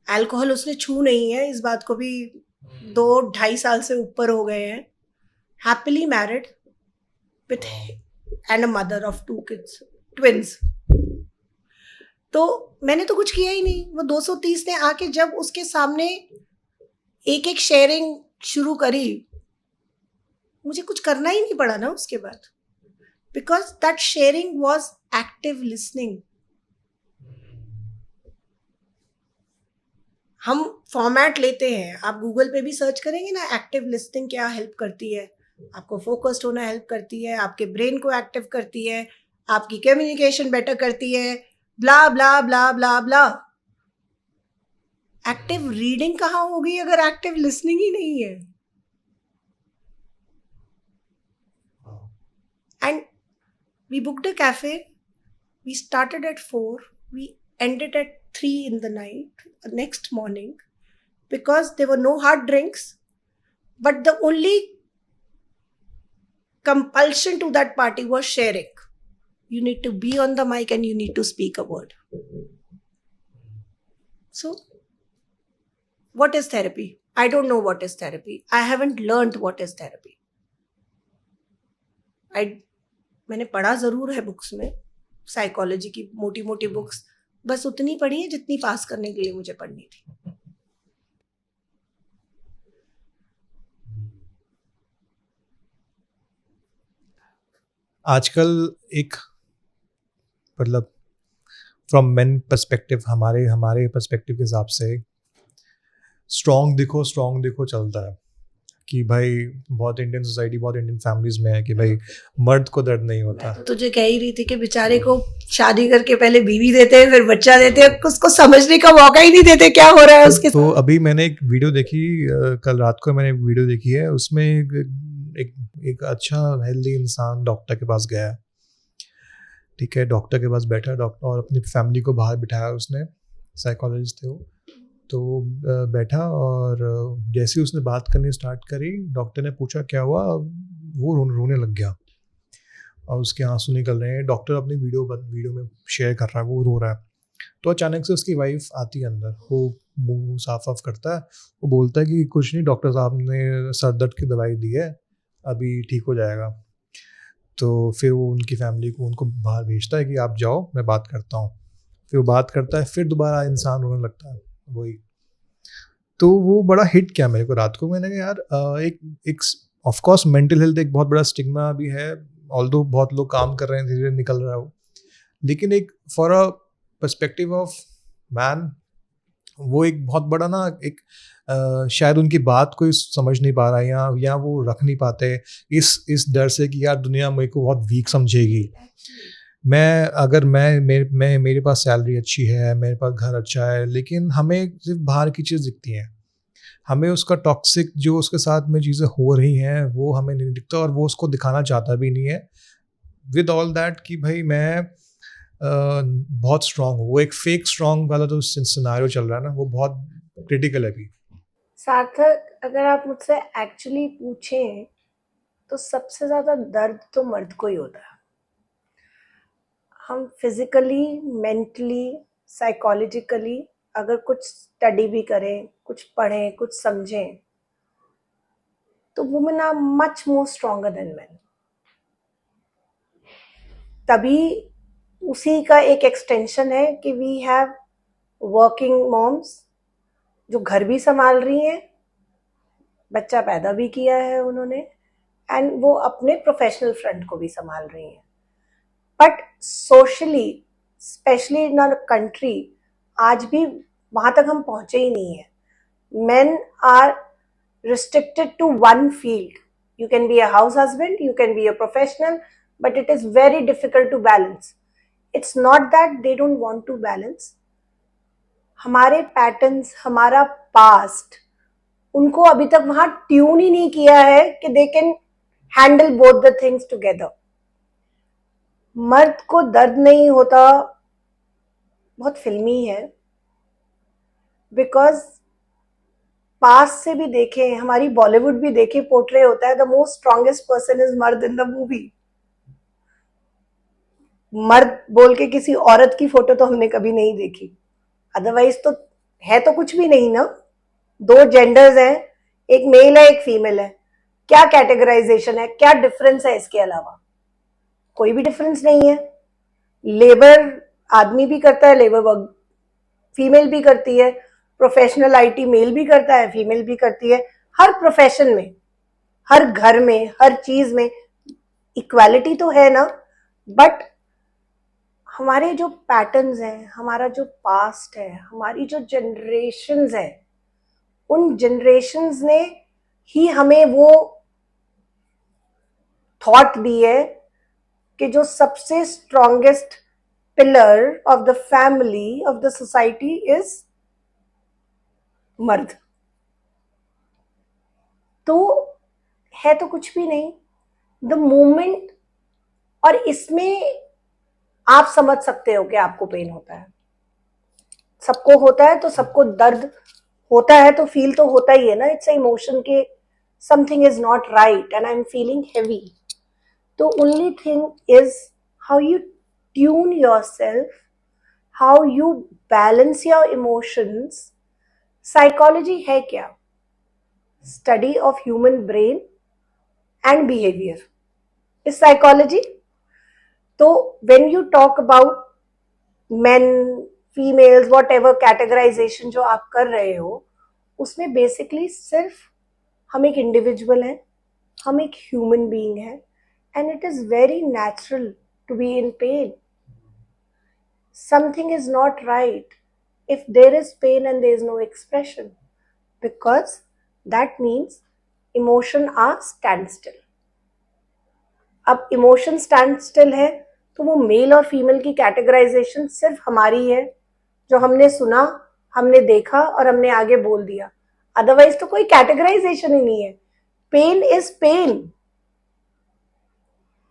अल्कोहल उसने छू नहीं है, इस बात को भी 2-2.5 साल से ऊपर हो गए हैं. Happily married with and a mother of 2 kids, twins. तो मैंने तो कुछ किया ही नहीं. वो 230 ने आके जब उसके सामने एक एक शेयरिंग शुरू करी, मुझे कुछ करना ही नहीं पड़ा ना उसके बाद, because that sharing was active listening. हम फॉर्मेट लेते हैं, आप गूगल पे भी सर्च करेंगे ना, एक्टिव लिसनिंग क्या हेल्प करती है. आपको फोकस्ड होना हेल्प करती है, आपके ब्रेन को एक्टिव करती है, आपकी कम्युनिकेशन बेटर करती है, ब्ला ब्ला ब्ला ब्ला ब्ला. एक्टिव रीडिंग कहाँ होगी अगर एक्टिव लिसनिंग ही नहीं है. And we booked a cafe, we started at 4, we ended at 3 in the night, next morning, because there were no hard drinks, but the only compulsion to that party was sharing. You need to be on the mic and you need to speak a word. So, what is therapy? I don't know what is therapy. I haven't learned what is therapy. मैंने पढ़ा ज़रूर है बुक्स में, साइकोलॉजी की मोटी मोटी बुक्स, बस उतनी पढ़ी है जितनी पास करने के लिए मुझे पढ़नी थी. आजकल एक मतलब फ्रॉम मेन पर्सपेक्टिव, हमारे पर्सपेक्टिव के हिसाब से स्ट्रॉन्ग दिखो चलता है कि भाई बहुत इंडियन सोसाइटी, बहुत इंडियन फैमिलीज में है कि भाई मर्द को दर्द नहीं होता. तो तुझे कह ही रही थी कि बेचारे को शादी करके पहले बीवी देते हैं, फिर बच्चा देते हैं, उसको समझने का मौका ही नहीं देते क्या हो रहा है उसके तो साथ. अभी मैंने एक वीडियो देखी, कल रात को मैंने एक वीडियो देखी है, उसमें एक अच्छा हेल्दी इंसान डॉक्टर के पास गया है. ठीक है, डॉक्टर के पास बैठा डॉक्टर, और अपनी फैमिली को बाहर बिठाया उसने, साइकोलॉजिस्ट थे वो. तो बैठा और जैसे ही उसने बात करनी स्टार्ट करी, डॉक्टर ने पूछा क्या हुआ, वो रोने लग गया और उसके आंसू निकल रहे हैं. डॉक्टर अपनी वीडियो में शेयर कर रहा है, वो रो रहा है. तो अचानक से उसकी वाइफ आती है अंदर, वो मुंह साफ करता है, वो बोलता है कि कुछ नहीं, डॉक्टर साहब ने सर दर्द की दवाई दी है, अभी ठीक हो जाएगा. तो फिर वो उनकी फैमिली को उनको बाहर भेजता है कि आप जाओ, मैं बात करता हूँ. फिर वो बात करता है, फिर दोबारा इंसान रोने लगता है. वही। तो वो बड़ा हिट किया मेरे को रात को। मैंने कहा यार एक एक ऑफ कोर्स मेंटल हेल्थ एक बहुत बड़ा स्टिग्मा भी है, ऑल्दो बहुत लोग काम कर रहे हैं, धीरे धीरे निकल रहा है वो, लेकिन एक for a perspective of man वो एक बहुत बड़ा ना एक शायद उनकी बात कोई समझ नहीं पा रहा है, या वो रख नहीं पाते इस डर से कि यार दुनिया मेरे को बहुत वीक समझेगी। मैं अगर मैं मेरे पास सैलरी अच्छी है, मेरे पास घर अच्छा है, लेकिन हमें सिर्फ बाहर की चीज़ दिखती है, हमें उसका टॉक्सिक जो उसके साथ में चीज़ें हो रही हैं वो हमें नहीं दिखता, और वो उसको दिखाना चाहता भी नहीं है विद ऑल दैट कि भाई मैं बहुत स्ट्रांग हूँ। वो एक फेक स्ट्रांग वाला जो सिनेरियो चल रहा है ना, वो बहुत क्रिटिकल है अभी। सार्थक, अगर आप मुझसे एक्चुअली पूछें तो सबसे ज़्यादा दर्द तो मर्द को ही होता है। हम फिजिकली, मेंटली, साइकोलॉजिकली अगर कुछ स्टडी भी करें, कुछ पढ़ें, कुछ समझें, तो women are much more stronger than man. तभी उसी का एक एक्सटेंशन है कि वी हैव वर्किंग मॉम्स जो घर भी संभाल रही हैं, बच्चा पैदा भी किया है उन्होंने, एंड वो अपने प्रोफेशनल फ्रंट को भी संभाल रही हैं। But socially, specially in our country, आज भी वहां तक हम पहुंचे ही नहीं है। Men are restricted to one field. You can be a house husband, you can be a professional, but it is very difficult to balance. It's not that they don't want to balance. हमारे पैटर्न्स, हमारा पास्ट उनको अभी तक वहां ट्यून ही नहीं किया है कि they can handle both the things together. मर्द को दर्द नहीं होता बहुत फिल्मी है, बिकॉज पास से भी देखे, हमारी बॉलीवुड भी देखे, पोर्ट्रे होता है the most strongest person is मर्द इन द मूवी। मर्द बोल के किसी औरत की फोटो तो हमने कभी नहीं देखी, अदरवाइज तो है तो कुछ भी नहीं ना। दो जेंडर्स हैं, एक मेल है एक फीमेल है, क्या कैटेगराइजेशन है, क्या डिफरेंस है? इसके अलावा कोई भी डिफरेंस नहीं है। लेबर आदमी भी करता है, लेबर वर्क फीमेल भी करती है, प्रोफेशनल आईटी मेल भी करता है, फीमेल भी करती है। हर प्रोफेशन में, हर घर में, हर चीज में इक्वालिटी तो है ना। बट हमारे जो पैटर्न्स हैं, हमारा जो पास्ट है, हमारी जो जनरेशन्स है, उन जनरेशन्स ने ही हमें वो थॉट दी है कि जो सबसे strongest pillar of the family, of the society is मर्द। तो है तो कुछ भी नहीं द मोमेंट। और इसमें आप समझ सकते हो कि आपको पेन होता है, सबको होता है, तो सबको दर्द होता है, तो फील तो होता ही है ना। इट्स इमोशन के something is not right and I am feeling heavy. तो only thing is how you tune yourself, how you balance your emotions. Psychology है क्या? Study of human brain and behaviour is psychology. तो when you talk about men, females, whatever categorisation जो आप कर रहे हो, उसमें बेसिकली सिर्फ हम एक इंडिविजुअल हैं, हम एक ह्यूमन बीइंग है, and it is very natural to be in pain. Something is not right if there is pain and there is no expression, because that means emotion are standstill. अब इमोशन स्टैंड स्टिल है, तो वो मेल और फीमेल की कैटेगराइजेशन सिर्फ हमारी है, जो हमने सुना, हमने देखा और हमने आगे बोल दिया। अदरवाइज तो कोई कैटेगराइजेशन ही नहीं है। Pain is pain.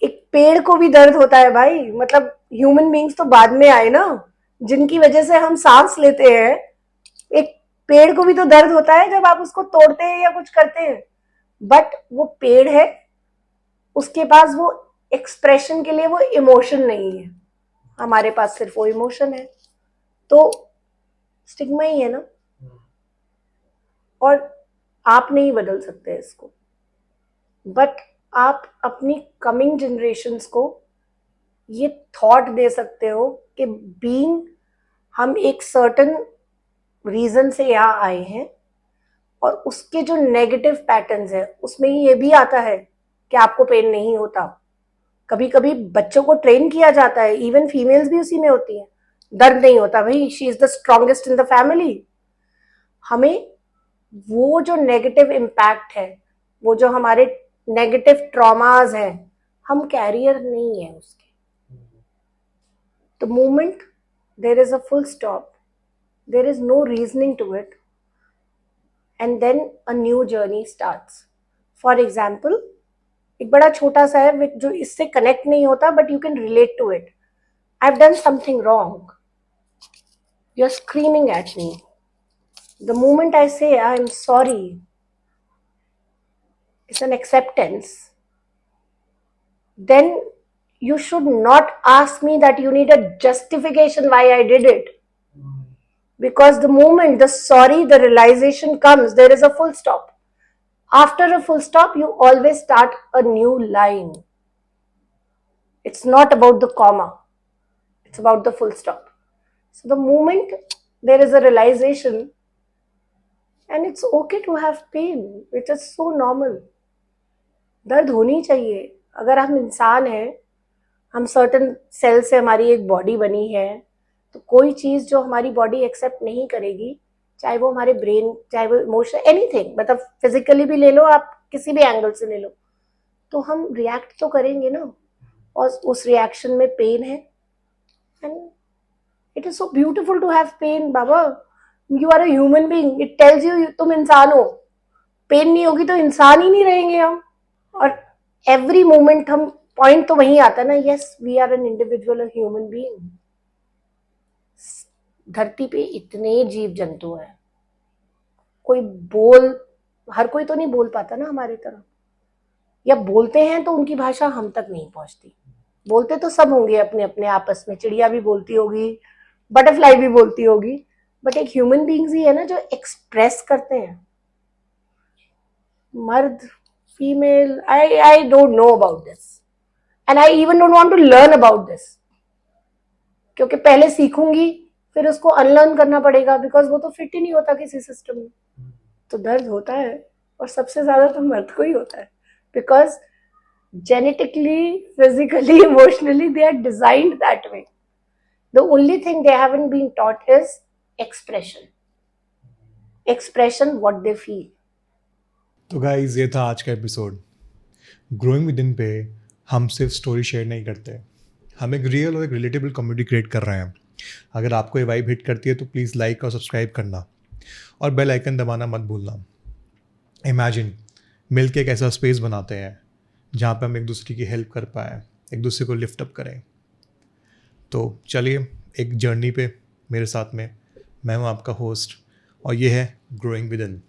एक पेड़ को भी दर्द होता है भाई, मतलब ह्यूमन बींग्स तो बाद में आए ना, जिनकी वजह से हम सांस लेते हैं। एक पेड़ को भी तो दर्द होता है जब आप उसको तोड़ते हैं या कुछ करते हैं, बट वो पेड़ है, उसके पास वो एक्सप्रेशन के लिए वो इमोशन नहीं है, हमारे पास सिर्फ वो इमोशन है। तो स्टिग्मा ही है ना, और आप नहीं बदल सकते इसको, बट आप अपनी कमिंग जनरेशन्स को ये थॉट दे सकते हो कि बीइंग हम एक सर्टन रीजन से यहाँ आए हैं, और उसके जो नेगेटिव पैटर्न्स है उसमें ये भी आता है कि आपको पेन नहीं होता। कभी कभी बच्चों को ट्रेन किया जाता है, इवन फीमेल्स भी उसी में होती हैं, दर्द नहीं होता भाई, she is the strongest in the family. हमें वो जो नेगेटिव इम्पैक्ट है, वो जो हमारे नेगेटिव ट्रॉमास हैं, हम कैरियर नहीं है उसके। The moment there is a full stop, there is no reasoning to it, and then a new journey starts. For example, एक बड़ा छोटा सा है जो इससे कनेक्ट नहीं होता, but you can relate to it. I've done something wrong. You're screaming at me. The moment I say I'm sorry, it's an acceptance. Then you should not ask me that you need a justification why I did it. Because the moment the sorry, the realization comes, there is a full stop. After a full stop, you always start a new line. It's not about the comma, it's about the full stop. So the moment there is a realization, and it's okay to have pain, which is so normal. दर्द होनी चाहिए। अगर हम इंसान हैं, हम सर्टन सेल से हमारी एक बॉडी बनी है, तो कोई चीज़ जो हमारी बॉडी एक्सेप्ट नहीं करेगी, चाहे वो हमारे ब्रेन, चाहे वो इमोशन, एनीथिंग, मतलब फिजिकली भी ले लो, आप किसी भी एंगल से ले लो, तो हम रिएक्ट तो करेंगे ना, और उस रिएक्शन में पेन है। And it is so beautiful to have pain. बाबा, you are a human being, it tells you तुम इंसान हो। पेन नहीं होगी तो इंसान ही नहीं रहेंगे हम। और एवरी मोमेंट हम, पॉइंट तो वहीं आता है ना, yes we are an individual, a human being. धरती पे इतने जीव जंतु हैं, हर कोई तो नहीं बोल पाता ना हमारी तरह, या बोलते हैं तो उनकी भाषा हम तक नहीं पहुंचती। बोलते तो सब होंगे अपने अपने आपस में, चिड़िया भी बोलती होगी, बटरफ्लाई भी बोलती होगी, बट एक ह्यूमन बीइंग्स ही है ना जो एक्सप्रेस करते हैं। मर्द, female, I don't know about this, and I even don't want to learn about this, क्योंकि पहले सीखूंगी फिर उसको अनलर्न करना पड़ेगा, बिकॉज वो तो फिट ही नहीं होता किसी सिस्टम में। तो दर्द होता है, और सबसे ज्यादा तो मर्द को ही होता है, because genetically, physically, emotionally, they are designed that way. The only thing they haven't been taught is expression. Expression, what they feel. तो गाइस, ये था आज का एपिसोड। ग्रोइंग विद इन पे हम सिर्फ स्टोरी शेयर नहीं करते, हम एक रियल और एक रिलेटेबल कम्युनिटी क्रिएट कर रहे हैं। अगर आपको ये वाइब हिट करती है तो प्लीज़ लाइक और सब्सक्राइब करना, और बेल आइकन दबाना मत भूलना। इमेजिन मिलके एक ऐसा स्पेस बनाते हैं जहाँ पे हम एक दूसरे की हेल्प कर पाए, एक दूसरे को लिफ्ट अप करें। तो चलिए एक जर्नी पे मेरे साथ में, मैं हूँ आपका होस्ट, और ये है ग्रोइंग विद इन।